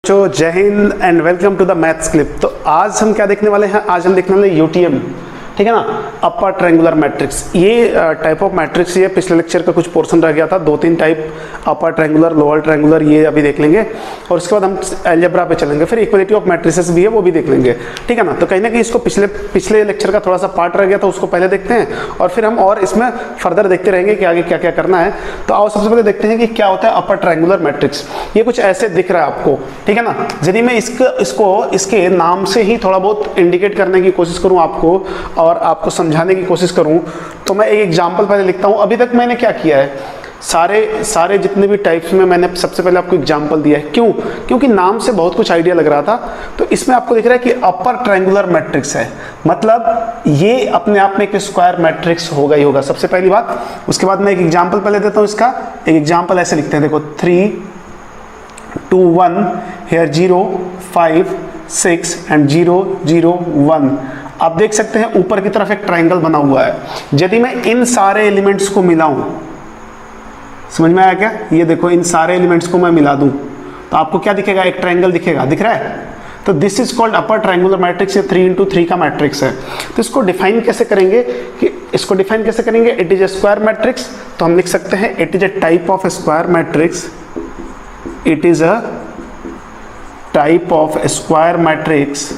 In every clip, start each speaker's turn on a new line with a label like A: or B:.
A: तो जय हिंद and welcome to the maths clip. तो आज हम क्या देखने वाले हैं? आज हम देखने वाले यूटीएम, ठीक है ना, अपर ट्रायंगुलर मैट्रिक्स। ये टाइप ऑफ मैट्रिक्स, ये पिछले लेक्चर का कुछ पोर्शन रह गया था, 2-3 type, upper triangular, lower triangular, ये अभी देख लेंगे और उसके बाद हम अलजेब्रा पे चलेंगे, फिर इक्वलिटी ऑफ मैट्रिसेस भी है वो भी देख लेंगे, ठीक है ना। तो कहीं ना कहीं इसको पिछले लेक्चर का थोड़ा सा पार्ट रह गया था, उसको पहले देखते हैं और फिर हम और इसमें फर्दर देखते रहेंगे कि आगे क्या क्या करना है। तो आओ सबसे पहले देखते हैं कि क्या होता है अपर ट्रायंगुलर मैट्रिक्स। ये कुछ ऐसे दिख रहा है आपको, ठीक है ना। यदि मैं इसको इसके नाम से ही थोड़ा बहुत इंडिकेट करने की कोशिश करूं आपको और आपको समझाने की कोशिश करूं, तो मैं एक एग्जांपल पहले लिखता हूं। अभी तक मैंने क्या किया है, सारे जितने भी टाइप्स में मैंने सबसे पहले आपको एग्जांपल दिया है। क्यों? क्योंकि नाम से बहुत कुछ आइडिया लग रहा था। तो इसमें आपको दिख रहा है कि अपर ट्रायंगुलर मैट्रिक्स है, मतलब ये अपने आप में एक स्क्वायर मैट्रिक्स होगा ही होगा, सबसे पहली बात। उसके बाद मैं एक एग्जांपल पहले देता हूं इसका। एक एग्जांपल ऐसे लिखते हैं, देखो 3 2 1 here 0 5 6 एंड 0 0 1। आप देख सकते हैं ऊपर की तरफ एक ट्रायंगल बना हुआ है। यदि मैं इन सारे एलिमेंट्स को मिलाऊं, समझ में आया क्या? ये देखो, इन सारे एलिमेंट्स को मैं मिला दूं तो आपको क्या दिखेगा? एक ट्रायंगल दिखेगा, दिख रहा है? तो this is called upper triangular matrix. ये 3x3 का मैट्रिक्स है। तो इसको डिफाइन कैसे करेंगे it is a square matrix. तो हम लिख सकते हैं it is a type of square matrix. It is a type of square matrix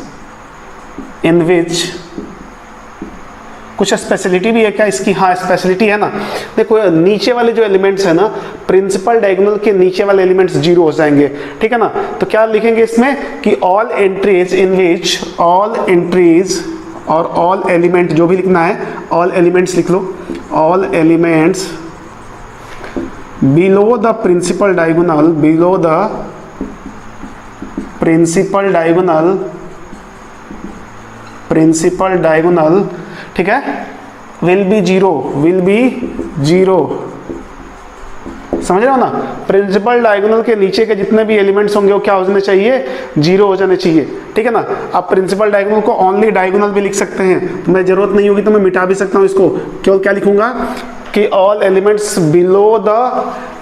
A: in which, कुछ स्पेशलिटी भी है क्या इसकी? हाँ, स्पेशलिटी है ना। देखो नीचे वाले जो एलिमेंट्स है ना, प्रिंसिपल डायगोनल के नीचे वाले एलिमेंट्स 0 हो जाएंगे, ठीक है ना। तो क्या लिखेंगे इसमें कि all entries in which, all entries और ऑल एलिमेंट, जो भी लिखना है ऑल एलिमेंट्स लिख लो, all elements below the principal diagonal, below the principal diagonal, ठीक है, विल बी जीरो। समझ रहे हो ना? प्रिंसिपल डायगोनल के नीचे के जितने भी एलिमेंट्स होंगे वो क्या हो जाने चाहिए? 0 हो जाने चाहिए, ठीक है ना। आप प्रिंसिपल डायगोनल को ओनली डायगोनल भी लिख सकते हैं, तो मैं जरूरत नहीं होगी तो मैं मिटा भी सकता हूं इसको। केवल क्या लिखूंगा कि all elements below the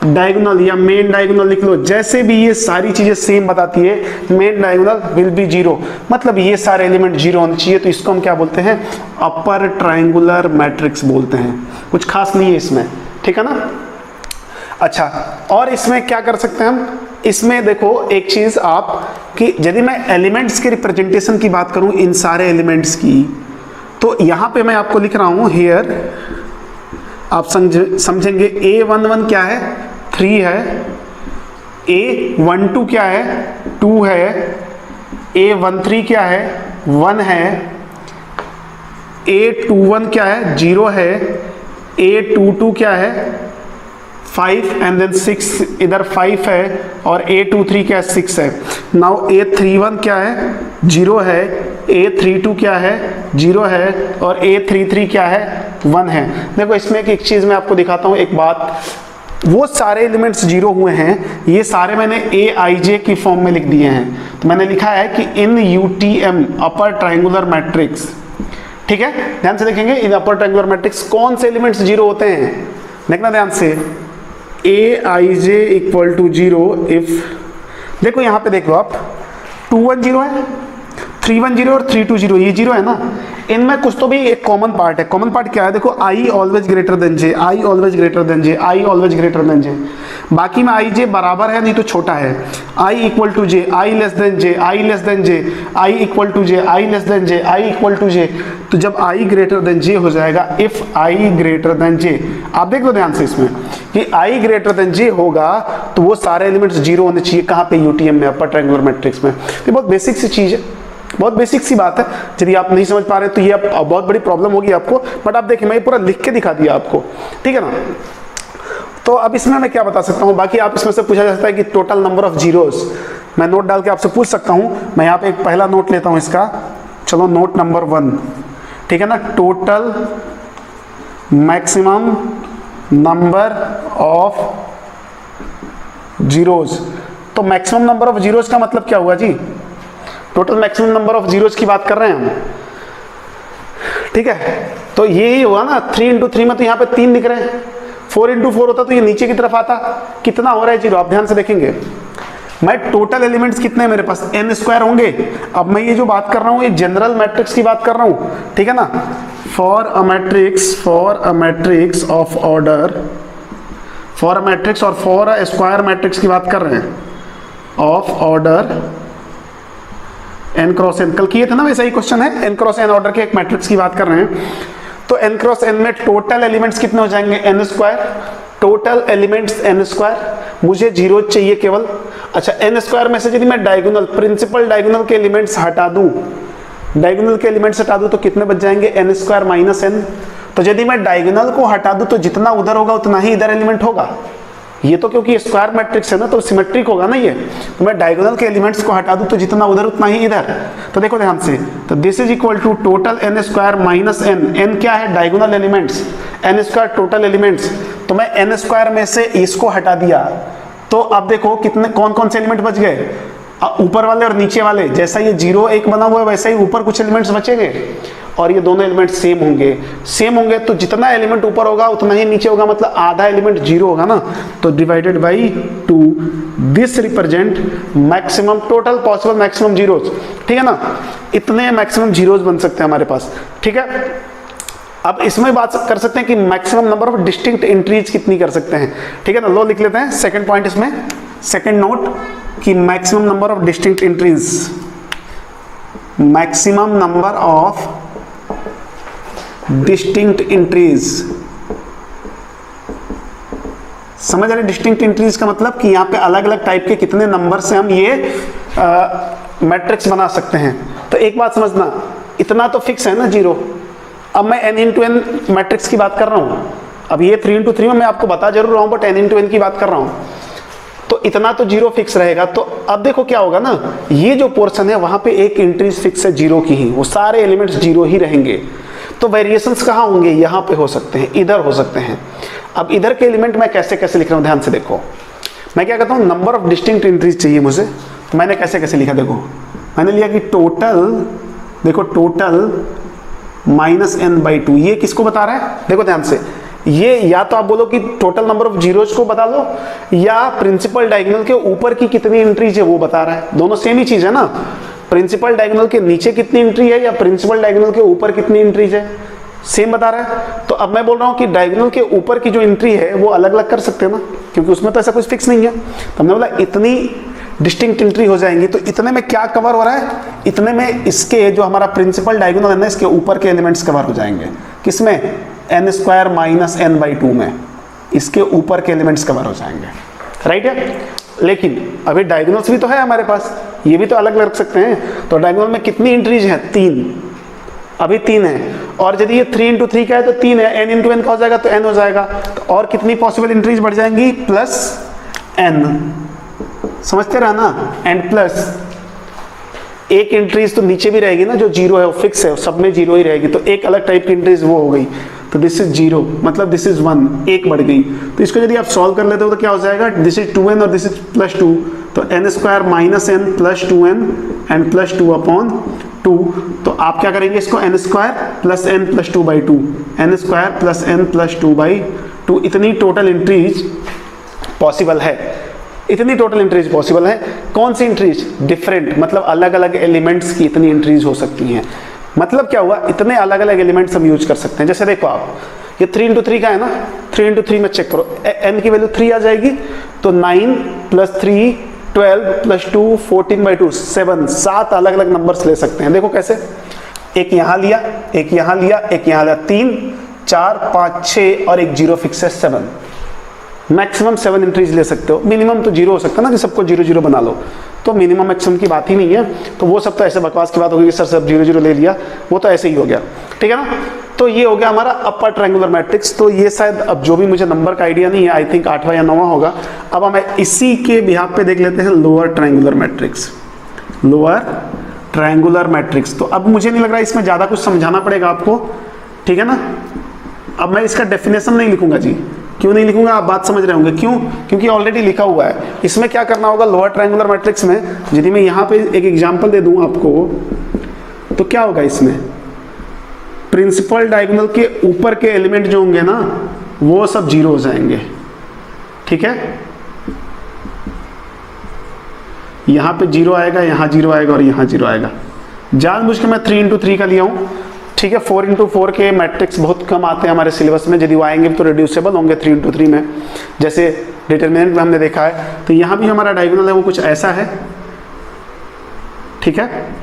A: diagonal या मेन डायगोनल लिख लो। जैसे भी ये सारी चीजें सेम बताती है, मेन डायगोनल विल बी 0, मतलब ये सारे एलिमेंट 0 होने चाहिए। तो इसको हम क्या बोलते हैं? अपर ट्रायंगुलर मैट्रिक्स बोलते हैं। कुछ खास नहीं है इसमें, ठीक है ना। अच्छा, और इसमें क्या कर सकते हैं हम? इसमें देखो एक चीज आप, कि यदि मैं एलिमेंट्स के रिप्रेजेंटेशन की बात करूं, इन सारे एलिमेंट्स की, तो यहां पे मैं आपको लिख रहा हूं हियर, आप समझेंगे A11 क्या है? 3 है। A12 क्या है? 2 है। A13 क्या है? 1 है। A21 क्या है? 0 है। A22 क्या है? 5 एंड देन 6, इधर 5 है और A23 क्या है? 6 है। नाउ A31 क्या है? 0 है। A32 क्या है? 0 है और A33 क्या है? 1 है। देखो इसमें एक चीज मैं आपको दिखाता हूं, एक बात, वो सारे एलिमेंट्स 0 हुए हैं, ये सारे मैंने AIJ की फॉर्म में लिख दिए हैं। तो मैंने लिखा है कि इन UTM अपर ट्रायंगुलर मैट्रिक्स, ठीक है। ध्यान से देखेंगे, इन अपर ट्रायंगुलर मैट्रिक्स कौन से एलिमेंट्स 0 होते हैं, देखना ध्यान से। AIJ इक्वल टू 0 इफ, देखो यहां पे देख लो आप, 2 1 0 है, 3 1 0 और 3 2 0, ये 0 है ना। इनमें कुछ तो भी एक कॉमन पार्ट है। कॉमन पार्ट क्या है? देखो I always greater than J, I always greater than J, I always greater than J। बाकी में IJ बराबर है नहीं तो छोटा है। I equal to J, I less than J, I less than J, I equal to J, I less than J, I equal to J। तो जब I ग्रेटर देन J हो जाएगा, if I greater than J, आप देख लो ध्यान से इसमें कि I ग्रेटर देन J होगा तो वो सारे एलिमेंट्स 0 होने चाहिए। कहाँ पे? UTM में, अपर ट्रायंगुलर मैट्रिक्स में। ये बहुत बेसिक सी चीज है, बहुत बेसिक सी बात है। यदि आप नहीं समझ पा रहे तो ये बहुत बड़ी प्रॉब्लम होगी आपको, बट आप देखिए मैं पूरा लिख के दिखा दिया आपको, ठीक है ना। तो अब इसमें मैं क्या बता सकता हूं? बाकी आप इसमें से पूछा जा सकता है कि टोटल नंबर ऑफ जीरोस, मैं नोट डाल के आपसे पूछ सकता हूं। मैं यहाँ पे एक पहला नोट लेता हूं इसका, चलो नोट नंबर 1, ठीक है ना। Total maximum number of zeros. तो मैक्सिमम नंबर ऑफ जीरोस का मतलब क्या हुआ जी? Total maximum number of zeros की बात कर रहे हैं हम, ठीक है। तो ये ही हुआ ना, 3 × 3 में तो यहाँ पे 3 दिख रहे हैं, 4 × 4 होता तो ये नीचे की तरफ आता, कितना हो रहा है 0? आप ध्यान से देखेंगे मैं टोटल एलिमेंट्स कितने हैं मेरे पास, n स्क्वायर होंगे। अब मैं ये जो बात कर रहा हूँ ये जनरल मैट्रिक्स की बात कर रहा हूँ, ठीक है ना। For a matrix of order, for a matrix और फॉर अ स्क्वायर मैट्रिक्स की बात कर रहे हैं, of order n cross n। कल किए थे ना वैसा ही क्वेश्चन है, n क्रॉस n ऑर्डर के एक मैट्रिक्स की बात कर रहे हैं। तो n क्रॉस n में टोटल एलिमेंट्स कितने हो जाएंगे, n square, total elements n square, मुझे जीरो चाहिए केवल। अच्छा n स्क्वायर में से यदि मैं डायगोनल, प्रिंसिपल डायगोनल के एलिमेंट्स हटा दूं, डायगोनल के एलिमेंट्स हटा दूं तो कितने बच जाएंगे, n स्क्वायर माइनस n। तो यदि मैं डायगोनल को हटा दूं तो जितना उधर होगा उतना ही इधर एलिमेंट होगा। ये तो क्योंकि स्क्वायर मैट्रिक्स है ना तो सिमेट्रिक होगा ना ये, तो मैं डायगोनल के एलिमेंट्स को हटा दूं तो जितना उधर उतना ही इधर। तो देखो ध्यान से, तो this is equal to total n square minus n। n क्या है, diagonal elements, n square total elements. तो मैं n स्क्वायर में से इसको हटा दिया तो अब देखो कितने, कौन कौन से एलिमेंट बच गए, ऊपर वाले और नीचे वाले। जैसा ये 0 1 बना हुआ है वैसा ही ऊपर कुछ एलिमेंट्स बचेंगे और ये दोनों एलिमेंट सेम होंगे। तो जितना एलिमेंट ऊपर होगा उतना ही नीचे होगा, मतलब आधा एलिमेंट 0 होगा ना, तो divided by 2। This represent maximum, total possible maximum zeros, ठीक है ना। इतने मैक्सिमम जीरोस बन सकते हैं हमारे पास, ठीक है। अब इसमें बात कर सकते हैं कि maximum number of distinct entries कितनी कर सकते हैं, ठीक है ना। लो लिख लेते हैं सेकंड पॉइंट इसमें, सेकंड नोट कि maximum number of distinct entries, maximum number of distinct entries. समझ रहे डिस्टिंक्ट एंट्रीज का मतलब कि यहाँ पे अलग अलग टाइप के कितने नंबर से हम ये मैट्रिक्स बना सकते हैं। तो एक बात समझना, इतना तो फिक्स है ना 0। अब मैं n इंटू n मैट्रिक्स की बात कर रहा हूँ, अब ये 3 इंटू 3 में मैं आपको बता जरूर रहा हूँ बट n इंटू n की बात कर रहा हूँ, तो इतना तो 0 फिक्स रहेगा। तो अब देखो क्या होगा ना, ये जो पोर्शन है वहां पे एक एंट्रीज फिक्स है 0 की ही, वो सारे एलिमेंट्स 0 ही रहेंगे। तो वेरिएशंस कहाँ होंगे, यहाँ पे हो सकते हैं, इधर हो सकते हैं। अब इधर के एलिमेंट मैं कैसे कैसे लिख रहा हूँ, ध्यान से देखो। मैं क्या कहता हूँ, नंबर ऑफ डिस्टिंक्ट एंट्रीज चाहिए मुझे, तो मैंने कैसे कैसे लिखा, देखो मैंने लिया कि टोटल, देखो टोटल माइनस n/2। ये किसको बता रहा है, देखो ध्यान से, ये या तो आप बोलो कि टोटल नंबर ऑफ जीरोज को बता लो, या प्रिंसिपल डायगोनल के ऊपर की कितनी एंट्रीज है वो बता रहा है। दोनों सेम ही चीज है ना, प्रिंसिपल डायगोनल के नीचे कितनी एंट्री है या प्रिंसिपल डायगोनल के ऊपर कितनी एंट्रीज है, सेम बता रहा है। तो अब मैं बोल रहा हूँ कि डायगोनल के ऊपर की जो एंट्री है वो अलग अलग कर सकते हैं ना, क्योंकि उसमें तो ऐसा कुछ फिक्स नहीं है। तो हमने बोला इतनी डिस्टिंक्ट एंट्री हो जाएंगी। तो इतने में क्या कवर हो रहा है, इतने में इसके जो हमारा प्रिंसिपल डायगोनल है ना, इसके ऊपर के एलिमेंट्स कवर हो जाएंगे। किसमें, n स्क्वायर माइनस n/2 में, इसके ऊपर के एलिमेंट्स कवर हो जाएंगे, राइट है। लेकिन अभी डायगोनल्स भी तो है हमारे पास, ये भी तो अलग रख सकते हैं। तो डायगोनल में कितनी एंट्रीज हैं, 3, अभी 3 है। और यदि ये 3 इंटू 3 का है तो 3 है, n इंटू n का हो जाएगा तो n हो जाएगा। तो और कितनी पॉसिबल एंट्रीज बढ़ जाएंगी, प्लस n, समझते रहा ना, n प्लस एक एंट्रीज तो नीचे भी रहेगी ना, जो 0 है वो फिक्स है, सब में 0 ही रहेगी। तो एक अलग टाइप की एंट्रीज वो हो गई, तो दिस इज 0, मतलब दिस इज 1, एक बढ़ गई। तो इसको यदि आप सॉल्व कर लेते हो तो क्या हो जाएगा, दिस इज 2n और दिस इज प्लस 2, तो n square minus n plus 2n and plus 2/2। तो आप क्या करेंगे, इसको n square plus n plus 2/2, n square plus n plus 2/2। इतनी टोटल एंट्रीज पॉसिबल है, इतनी टोटल एंट्रीज पॉसिबल है। कौन सी एंट्रीज, डिफरेंट, मतलब अलग अलग एलिमेंट्स की इतनी एंट्रीज हो सकती हैं। मतलब क्या हुआ, इतने अलग अलग एलिमेंट्स हम यूज कर सकते हैं। जैसे देखो आप, ये 3 इंटू 3 का है ना, 3 इंटू 3 में चेक करो, n की वैल्यू 3 आ जाएगी, तो 9 प्लस 3 12 प्लस 2 14/2 7 अलग अलग नंबर्स ले सकते हैं। देखो कैसे, एक यहाँ लिया, एक यहाँ लिया, एक यहाँ लिया, 3 4 5 6 और एक 0 फिक्स है 7। मैक्सिमम 7 एंट्रीज ले सकते हो, मिनिमम तो 0 हो सकता है ना कि सबको 0 0 बना लो, तो मिनिमम मैक्सिमम की बात ही नहीं है। तो वो सब तो ऐसे बकवास की बात होगी कि सर सब 0 0 ले लिया, वो तो ऐसे ही हो गया, ठीक है ना। तो ये हो गया हमारा अपर ट्रायंगुलर मैट्रिक्स। तो ये शायद अब जो भी मुझे नंबर का आइडिया नहीं है, आई थिंक 8वां या 9वां होगा। अब हम इसी के बिहाफ पे देख लेते हैं lower triangular matrix, lower triangular matrix. तो अब मुझे नहीं लग रहा इसमें ज्यादा कुछ समझाना पड़ेगा आपको, ठीक है ना। अब मैं इसका डेफिनेशन नहीं लिखूंगा जी, क्यों नहीं लिखूंगा, आप बात समझ रहे होंगे क्यों, क्योंकि ऑलरेडी लिखा हुआ है। इसमें क्या करना होगा, लोअर ट्रायंगुलर मैट्रिक्स में यदि मैं यहाँ पे एक एग्जांपल दे दूं आपको, तो क्या होगा, इसमें प्रिंसिपल डायगोनल के ऊपर के एलिमेंट जो होंगे ना वो सब 0 हो जाएंगे, ठीक है। यहाँ पे 0 आएगा, यहाँ 0 आएगा और यहाँ 0 आएगा। जानबूझ के मैं 3x3 का लिया हूँ, ठीक है। 4x4 के मैट्रिक्स बहुत कम आते हैं हमारे सिलेबस में, यदि वो आएंगे तो रिड्यूसेबल होंगे 3x3 में, जैसे डिटरमिनेंट में हमने देखा है। तो यहाँ भी हमारा डायगोनल है वो कुछ ऐसा है, ठीक है।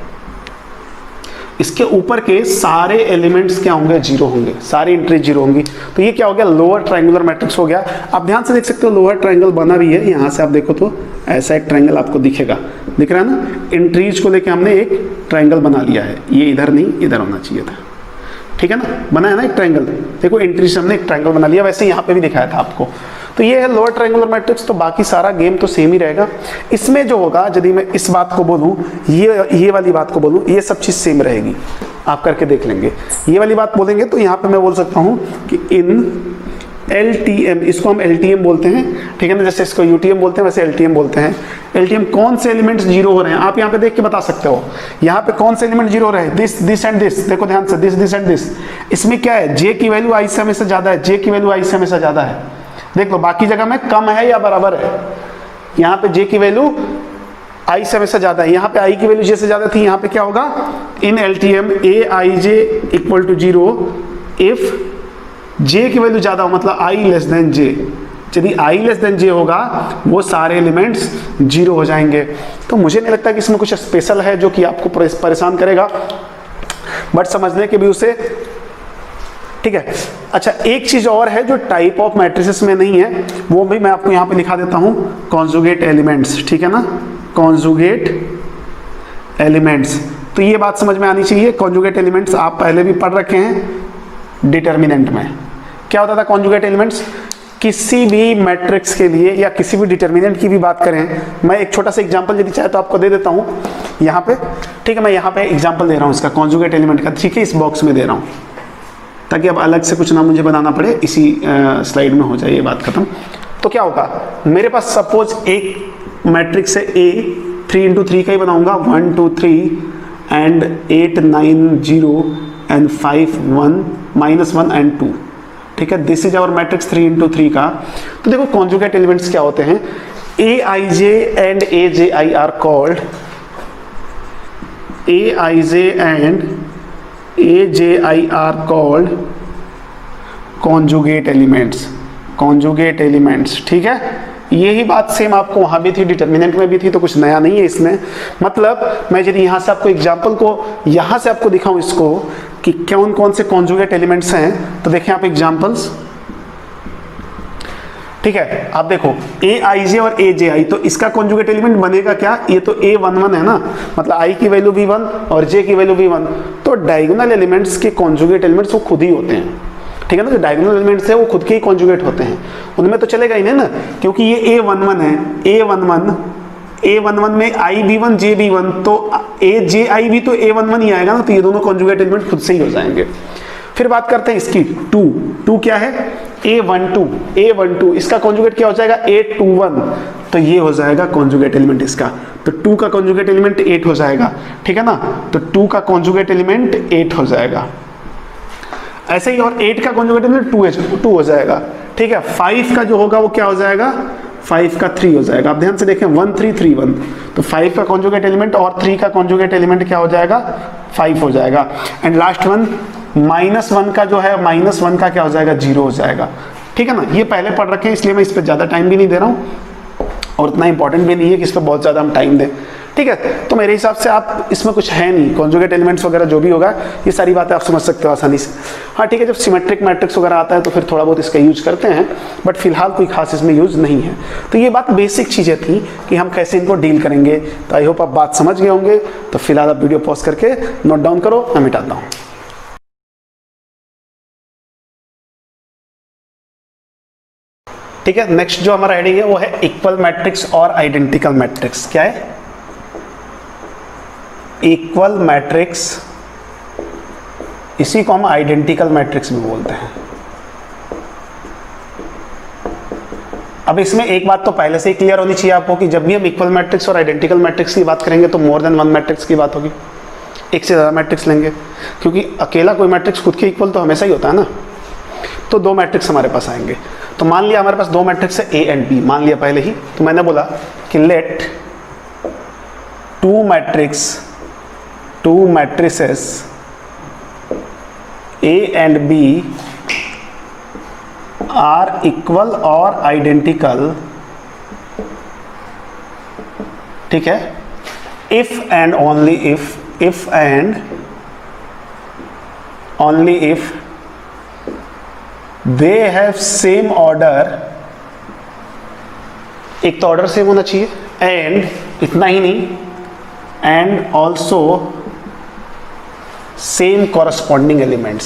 A: इसके ऊपर के सारे एलिमेंट्स क्या होंगे, 0 होंगे, सारी एंट्री 0 होंगी। तो ये क्या हो गया, लोअर ट्रायंगुलर मैट्रिक्स हो गया। आप ध्यान से देख सकते हो लोअर ट्रायंगल बना भी है, यहाँ से आप देखो तो ऐसा एक ट्रायंगल आपको दिखेगा, दिख रहा है ना। एंट्रीज को लेके हमने एक ट्रायंगल बना लिया है, ये इधर नहीं इधर होना चाहिए था, ठीक है ना। बना है ना एक ट्रायंगल, देखो एंट्रीज हमने एक ट्रायंगल बना लिया, वैसे यहाँ पे भी दिखाया था आपको। तो ये है लोअर ट्रायंगुलर मैट्रिक्स। तो बाकी सारा गेम तो सेम ही रहेगा। इसमें जो होगा, यदि मैं इस बात को बोलूँ, ये वाली बात को बोलूँ, ये सब चीज़ सेम रहेगी, आप करके देख लेंगे। ये वाली बात बोलेंगे तो यहाँ पे मैं बोल सकता हूँ कि इन LTM, इसको हम LTM बोलते हैं, ठीक है ना। जैसे इसको UTM बोलते हैं वैसे LTM बोलते हैं। LTM कौन से एलिमेंट्स 0 हो रहे हैं आप यहाँ पे देख के बता सकते हो। यहाँ पे कौन से एलिमेंट 0 हो रहे हैं, दिस एंड दिस, देखो ध्यान से, दिस एंड दिस। इसमें क्या है, J की वैल्यू I से हमेशा ज्यादा है, J की वैल्यू I से हमेशा ज्यादा है। देख लो बाकी जगह में कम है या बराबर है। यहाँ पे J की वैल्यू I से हमेशा ज्यादा है, यहाँ पे I की वैल्यू J से ज्यादा थी। यहाँ पे क्या होगा, in LTM Aij equal to 0 if J की वैल्यू ज्यादा हो, मतलब I लेस देन J। यदि I लेस देन J होगा वो सारे एलिमेंट्स 0 हो जाएंगे। तो मुझे नहीं लगता कि इसमें कुछ स्पेशल है जो कि आपको परेशान करेगा, बट समझने के व्यू से ठीक है। अच्छा, एक चीज और है जो टाइप ऑफ मैट्रिसेस में नहीं है, वो भी मैं आपको यहाँ पे लिखा देता हूँ, कॉन्जुगेट एलिमेंट्स, ठीक है ना, कॉन्जुगेट एलिमेंट्स। तो ये बात समझ में आनी चाहिए। कॉन्जुगेट एलिमेंट्स आप पहले भी पढ़ रखे हैं डिटर्मिनेंट में। क्या होता था कॉन्जुगेट एलिमेंट्स, किसी भी मैट्रिक्स के लिए या किसी भी डिटर्मिनेंट की भी बात करें, मैं एक छोटा सा एग्जांपल यदि चाहे तो आपको दे देता हूँ यहाँ पे, ठीक है। मैं यहाँ पे एग्जांपल दे रहा हूँ इसका कॉन्जुगेट एलिमेंट का, ठीक है, इस बॉक्स में दे रहा हूँ ताकि अब अलग से कुछ ना मुझे बनाना पड़े, इसी स्लाइड में हो जाए ये बात खत्म। तो क्या होगा, मेरे पास सपोज एक मैट्रिक्स है A, 3x3 का ही बनाऊंगा, 1 2 3 एंड 8 9 0 एंड 5 1 -1 एंड 2, ठीक है। This is our matrix 3x3 का। तो देखो कॉन्जुगेट एलिमेंट्स क्या होते हैं, Aij and Aj are called, Aij and Aj are called conjugate elements, conjugate elements, ठीक है। यही बात सेम आपको वहां भी थी, डिटर्मिनेंट में भी थी, तो कुछ नया नहीं है इसमें। मतलब मैं यदि यहाँ से आपको एग्जाम्पल को यहाँ से आपको दिखाऊं इसको कि कौन कौन से कॉन्जुगेट एलिमेंट्स हैं, तो देखें आप एग्जाम्पल्स, ठीक है। आप देखो Aij और Aj, तो इसका कॉन्जुगेट एलिमेंट बनेगा क्या, ये तो A11 है ना, मतलब I की वैल्यू भी 1 और J की वैल्यू भी 1। तो डायगोनल एलिमेंट्स के कॉन्जुगेट एलिमेंट्स वो खुद ही होते हैं, ठीक है ना। जो डायगोनल एलिमेंट्स है वो खुद के ही कॉन्जुगेट होते हैं, उनमें तो चलेगा ही नहीं ना, क्योंकि ये A11 है, A11 में I भी 1 J भी 1, तो Aj भी तो A11 ही आएगा ना, तो ये दोनों कॉन्जुगेट एलिमेंट खुद से ही हो जाएंगे। फिर बात करते हैं इसकी 2 क्या है, A12, इसका कॉन्जुगेट क्या हो जाएगा, A21, तो ये हो जाएगा कॉन्जुगेट एलिमेंट इसका। तो 2 का कॉन्जुगेट एलिमेंट 8 हो जाएगा, ठीक है ना। तो 2 का कॉन्जुगेट एलिमेंट 8 हो जाएगा, ऐसे ही। और 8 का कॉन्जुगेट एलिमेंट 2 हो जाएगा, ठीक है। 5 का जो होगा वो क्या हो जाएगा, 5 का 3 हो जाएगा। आप ध्यान से देखें 1 3 3 1, तो 5 का कॉन्जुगेट एलिमेंट और 3 का कॉन्जुगेट एलिमेंट क्या हो जाएगा, 5 हो जाएगा। एंड लास्ट वन -1 का जो है, -1 का क्या हो जाएगा, 0 हो जाएगा, ठीक है ना। ये पहले पढ़ रखे हैं इसलिए मैं इस पर ज़्यादा टाइम भी नहीं दे रहा हूँ और उतना इंपॉर्टेंट भी नहीं है कि इस पर बहुत ज़्यादा हम टाइम दें, ठीक है। तो मेरे हिसाब से आप इसमें कुछ है नहीं, कॉन्जुगेट एलिमेंट्स वगैरह जो भी होगा ये सारी बातें आप समझ सकते हो आसानी से। हाँ ठीक है, जब सिमेट्रिक मैट्रिक्स वगैरह आता है तो फिर थोड़ा बहुत इसका यूज करते हैं, बट फिलहाल कोई खास इसमें यूज नहीं है। तो ये बात बेसिक चीज़ें थी कि हम कैसे इनको डील करेंगे। तो आई होप आप बात समझ गए होंगे। तो फिलहाल आप वीडियो पॉज करके नोट डाउन करो, मैं मिटाता हूँ। ठीक है, नेक्स्ट जो हमारा हेडिंग है वो है इक्वल मैट्रिक्स और आइडेंटिकल मैट्रिक्स। क्या है, इक्वल मैट्रिक्स, इसी को हम आइडेंटिकल मैट्रिक्स भी बोलते हैं। अब इसमें एक बात तो पहले से ही क्लियर होनी चाहिए आपको कि जब भी हम इक्वल मैट्रिक्स और आइडेंटिकल मैट्रिक्स की बात करेंगे तो मोर देन वन मैट्रिक्स की बात होगी, एक से ज़्यादा मैट्रिक्स लेंगे, क्योंकि अकेला कोई मैट्रिक्स खुद के इक्वल तो हमेशा ही होता है ना। तो दो मैट्रिक्स हमारे पास आएंगे। तो मान लिया हमारे पास दो मैट्रिक्स है A एंड B, मान लिया पहले ही। तो मैंने बोला कि late two matrices A and B are equal or identical, ठीक है, if and only if they have same order, एक तो ऑर्डर सेम होना चाहिए, एंड इतना ही नहीं, and also same corresponding elements,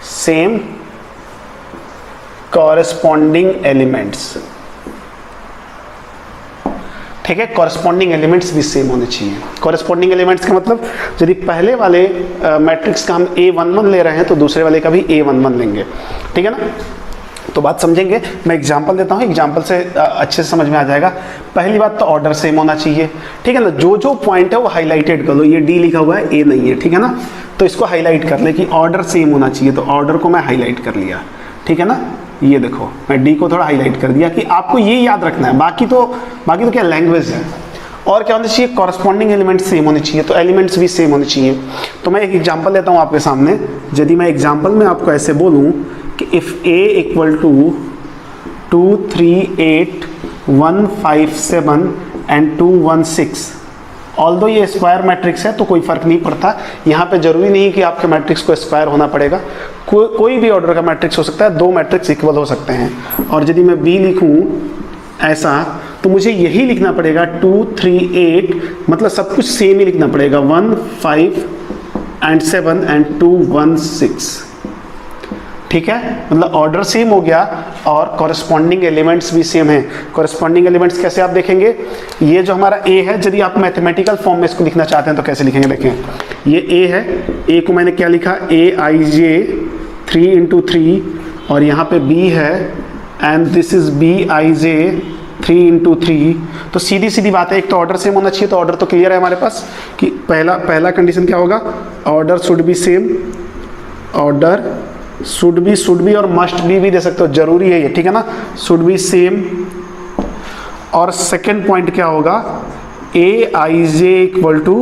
A: same corresponding elements, ठीक है, कॉरस्पॉन्डिंग एलिमेंट्स भी सेम होने चाहिए। कॉरस्पॉन्डिंग एलिमेंट्स का मतलब यदि पहले वाले मैट्रिक्स का हम A11 ले रहे हैं तो दूसरे वाले का भी A11 लेंगे, ठीक है ना। तो बात समझेंगे, मैं एग्जांपल देता हूँ, एग्जांपल से अच्छे से समझ में आ जाएगा। पहली बात तो ऑर्डर सेम होना चाहिए, ठीक है ना। जो जो पॉइंट है वो हाईलाइटेड कर लो, ये डी लिखा हुआ है, ए नहीं है, ठीक है ना, तो इसको हाईलाइट कर ले कि ऑर्डर सेम होना चाहिए, तो ऑर्डर को मैं हाईलाइट कर लिया, ठीक है ना। ये देखो मैं डी को थोड़ा हाईलाइट कर दिया कि आपको ये याद रखना है, बाकी तो क्या लैंग्वेज है। और क्या होना चाहिए, कॉरस्पॉन्डिंग एलिमेंट्स सेम होने चाहिए, तो एलिमेंट्स भी सेम होने चाहिए। तो मैं एक एग्जांपल लेता हूँ आपके सामने। यदि मैं एग्जांपल में आपको ऐसे बोलूँ कि if A equal to 2 3 8 1 5 7 and 2 1 6, although ये स्क्वायर मैट्रिक्स है तो कोई फर्क नहीं पड़ता। यहाँ पे जरूरी नहीं कि आपके मैट्रिक्स को स्क्वायर होना पड़ेगा, कोई भी ऑर्डर का मैट्रिक्स हो सकता है, दो मैट्रिक्स इक्वल हो सकते हैं। और यदि मैं बी लिखूँ ऐसा, तो मुझे यही लिखना पड़ेगा 2 3 8, मतलब सब कुछ सेम ही लिखना पड़ेगा, 1 5 एंड 7 एंड 2 1 6, ठीक है। मतलब ऑर्डर सेम हो गया और कॉरस्पॉन्डिंग एलिमेंट्स भी सेम है। कॉरस्पॉन्डिंग एलिमेंट्स कैसे आप देखेंगे, ये जो हमारा ए है, यदि आप मैथमेटिकल फॉर्म में इसको लिखना चाहते हैं तो कैसे लिखेंगे, देखें ये ए है, ए को मैंने क्या लिखा, ए आई जे 3 इंटू 3, और यहाँ पे बी है and this is B I J 3 into 3। तो सीधी सीधी बात है, एक तो ऑर्डर सेम होना चाहिए, तो ऑर्डर तो क्लियर है हमारे पास कि पहला कंडीशन क्या होगा, order should be same, order should be और मस्ट भी दे सकते हो, जरूरी है ये, ठीक है ना, शुड बी सेम। और सेकेंड पॉइंट क्या होगा, A I J equal to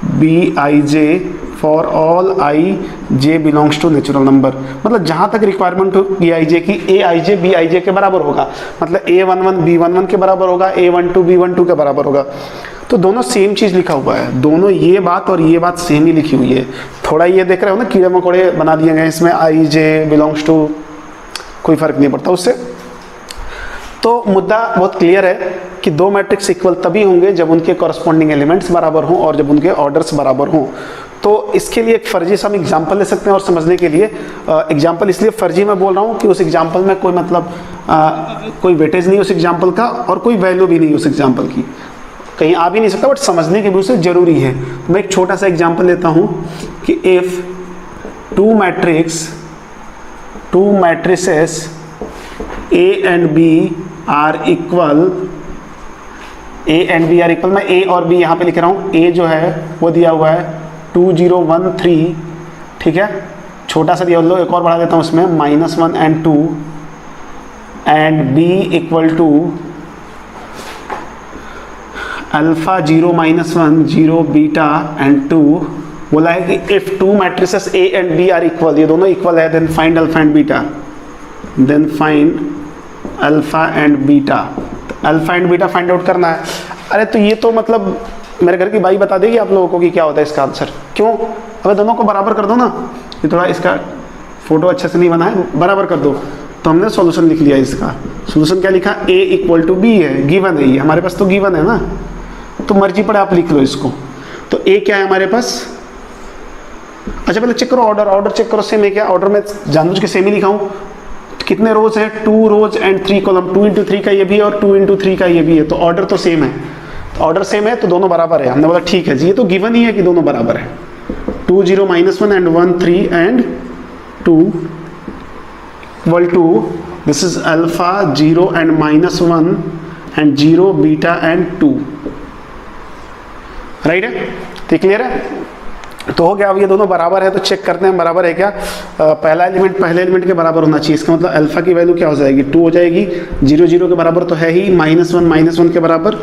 A: B I J for all I J belongs to natural number. मतलब जहां तक रिक्वायरमेंट हो ए आई जे की, ए आई जे बी आई जे के बराबर होगा, मतलब A11 B11 के बराबर होगा, A12 B12 के बराबर होगा। तो दोनों सेम चीज लिखा हुआ है, दोनों ये बात और ये बात सेम ही लिखी हुई है। थोड़ा ये देख रहे हो ना, कीड़े मकोड़े बना दिए गए इसमें, आई जे बिलोंग्स टू, कोई फर्क नहीं पड़ता उससे। तो मुद्दा बहुत क्लियर है कि दो मैट्रिक्स इक्वल तभी होंगे जब उनके कॉरस्पॉन्डिंग एलिमेंट्स बराबर हों और जब उनके ऑर्डर्स बराबर हों। तो इसके लिए एक फर्जी से हम एग्जाम्पल ले सकते हैं और समझने के लिए एग्जाम्पल इसलिए फर्जी मैं बोल रहा हूँ कि उस एग्जाम्पल में कोई मतलब कोई वेटेज नहीं उस एग्जाम्पल का और कोई वैल्यू भी नहीं उस एग्जाम्पल की, कहीं आ भी नहीं सकता, बट समझने के व्यू से जरूरी है। तो मैं एक छोटा सा एग्जाम्पल लेता हूँ कि if two matrices A and B are equal, A and B are equal, मैं A और B यहाँ पे लिख रहा हूँ। A जो है वो दिया हुआ है 2 0 1 3, ठीक है, छोटा सा दिया, लो एक और बढ़ा देता हूँ उसमें, -1 and 2, and B equal to alpha 0 -1 0 beta and 2। बोला है कि if two matrices A and B are equal, ये दोनों इक्वल है, then find alpha and beta, then find alpha and beta. Alpha and beta find out करना है। अरे तो ये तो मतलब मेरे घर की बाई बता देगी आप लोगों को कि क्या होता है इसका आंसर। क्यों, अगर दोनों को बराबर कर दो ना, ये थोड़ा इसका फोटो अच्छे से नहीं बना है, बराबर कर दो, तो हमने सॉल्यूशन लिख लिया। इसका सॉल्यूशन क्या लिखा, A इक्वल टू बी है, गिवन है, ये हमारे पास तो गिवन है ना, तो मर्जी पड़े आप लिख लो इसको। तो A क्या है हमारे पास, अच्छा पहले चेक करो ऑर्डर चेक करो, सेम है क्या, ऑर्डर में जानबूझ के सेम ही लिखा हूँ। कितने रोज है, 2 रोज एंड 3 कॉलम, 2 इंटू 3 का ये भी है और 2 इंटू 3 का ये भी है, तो ऑर्डर तो सेम है। तो ऑर्डर सेम है तो दोनों बराबर है। हमने बोला ठीक है जी, ये तो गिवन ही है कि दोनों बराबर है। 2 0 -1 and 1 3 and 2 equal to, this is alpha 0 and -1 and 0 beta and 2, right है, तो क्लियर है। तो हो गया, अब ये दोनों बराबर है तो चेक करते हैं बराबर है क्या। पहला एलिमेंट पहले एलिमेंट के बराबर होना चाहिए, इसका मतलब अल्फा की वैल्यू क्या हो जाएगी, 2 हो जाएगी, 0 0 के बराबर तो है ही, -1 के बराबर,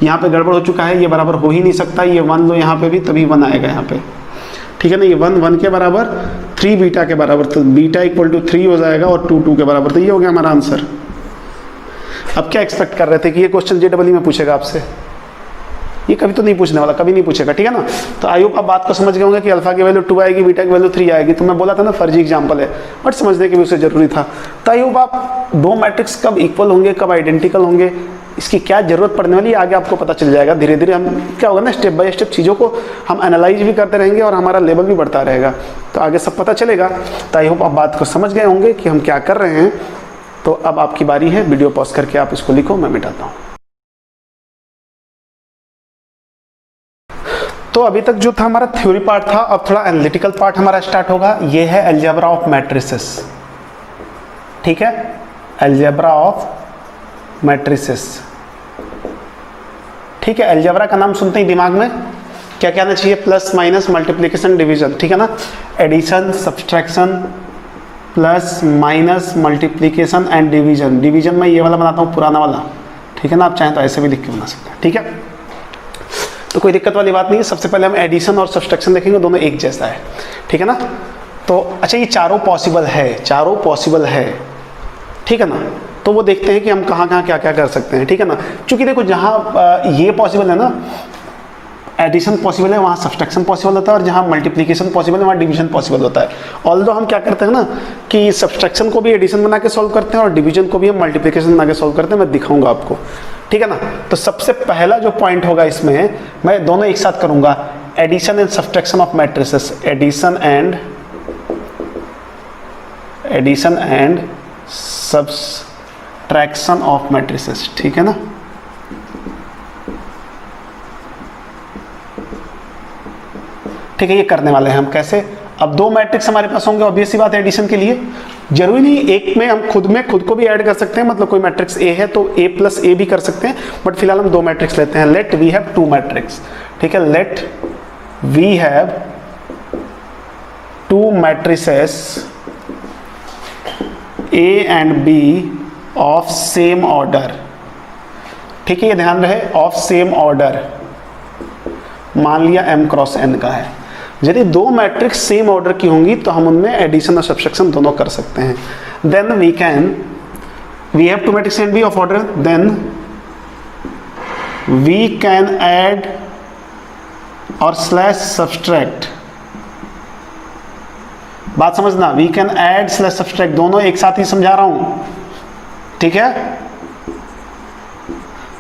A: यहाँ पे गड़बड़ हो चुका है, ये बराबर हो ही नहीं सकता, ये 1 लो यहाँ पे भी तभी 1 आएगा यहाँ पे, ठीक है ना। ये 1 के बराबर, 3 बीटा के बराबर, तो बीटा इक्वल टू 3 हो जाएगा और 2 के बराबर, तो ये हो गया हमारा आंसर। अब क्या एक्सपेक्ट कर रहे थे कि ये क्वेश्चन JEE में पूछेगा आपसे? ये कभी तो नहीं पूछने वाला, कभी नहीं पूछेगा, ठीक है ना। तो आई होप आप बात को समझ गए होंगे कि अल्फा की वैल्यू 2 आएगी, बीटा की वैल्यू 3 आएगी। तो मैं बोला था ना फर्जी एग्जांपल है, बट समझने के भी उसे जरूरी था। तो आई होप आप दो मैट्रिक्स कब इक्वल होंगे, कब आइडेंटिकल होंगे, इसकी क्या जरूरत पड़ने वाली है आगे आपको पता चल जाएगा। धीरे धीरे हम क्या होगा ना, स्टेप बाय स्टेप चीज़ों को हम एनालाइज भी करते रहेंगे और हमारा लेवल भी बढ़ता रहेगा, तो आगे सब पता चलेगा। तो आई होप आप बात को समझ गए होंगे कि हम क्या कर रहे हैं। तो अब आपकी बारी है, वीडियो पॉज करके आप इसको लिखो, मैं मिटाता हूँ। तो अभी तक जो था हमारा थ्योरी पार्ट था, अब थोड़ा एनालिटिकल पार्ट हमारा स्टार्ट होगा। ये है अलजेब्रा ऑफ मैट्रिसेस, ठीक है, अलजेब्रा ऑफ मैट्रिसेस, ठीक है। अलजेब्रा का नाम सुनते ही दिमाग में क्या क्या आना चाहिए? प्लस माइनस मल्टीप्लिकेशन डिवीजन, ठीक है ना। Addition, subtraction, plus minus multiplication and division. Division में ये वाला बनाता हूँ पुराना वाला, ठीक है ना। आप चाहें तो ऐसे भी लिख के बना सकते हैं, ठीक है। तो कोई दिक्कत वाली बात नहीं है। सबसे पहले हम एडिशन और सब्सट्रैक्शन देखेंगे, दोनों एक जैसा है, ठीक है ना। तो अच्छा, ये चारों पॉसिबल है, चारों पॉसिबल है, ठीक है ना। तो वो देखते हैं कि हम कहाँ कहाँ क्या क्या कर सकते हैं, ठीक है ना। क्योंकि देखो जहाँ ये पॉसिबल है ना, एडिशन पॉसिबल है, वहाँ सब्सट्रैक्शन पॉसिबल होता है, और जहाँ मल्टीप्लिकेशन पॉसिबल है वहाँ डिवीजन पॉसिबल होता है। ऑल्दो हम क्या करते हैं ना कि सब्सट्रैक्शन को भी एडिशन बना के सॉल्व करते हैं और डिवीजन को भी हम मल्टीप्लिकेशन बना के सॉल्व करते हैं। मैं दिखाऊंगा आपको, ठीक है ना। तो सबसे पहला जो पॉइंट होगा इसमें, मैं दोनों एक साथ करूंगा, addition and subtraction of matrices, addition and subtraction of matrices, ठीक है ना। ठीक है, ये करने वाले हैं हम कैसे। अब दो मैट्रिक्स हमारे पास होंगे, ऑब्वियस सी बात है एडिशन के लिए। जरूरी नहीं एक में हम खुद को भी ऐड कर सकते हैं, मतलब कोई मैट्रिक्स ए है तो a प्लस ए भी कर सकते हैं, बट फिलहाल हम दो मैट्रिक्स लेते हैं। Let we have two matrix, ठीक है। Let we have two matrices A and B of same order, ठीक है, ये ध्यान रहे, ऑफ सेम ऑर्डर। मान लिया m क्रॉस n का है। यदि दो मैट्रिक्स सेम ऑर्डर की होंगी तो हम उनमें एडिशन और सब्सट्रैक्शन दोनों कर सकते हैं। Then we have two matrix and B of order, then we can add और स्लैश सब्सट्रैक्ट। बात समझना, we can add slash subtract, दोनों एक साथ ही समझा रहा हूं, ठीक है।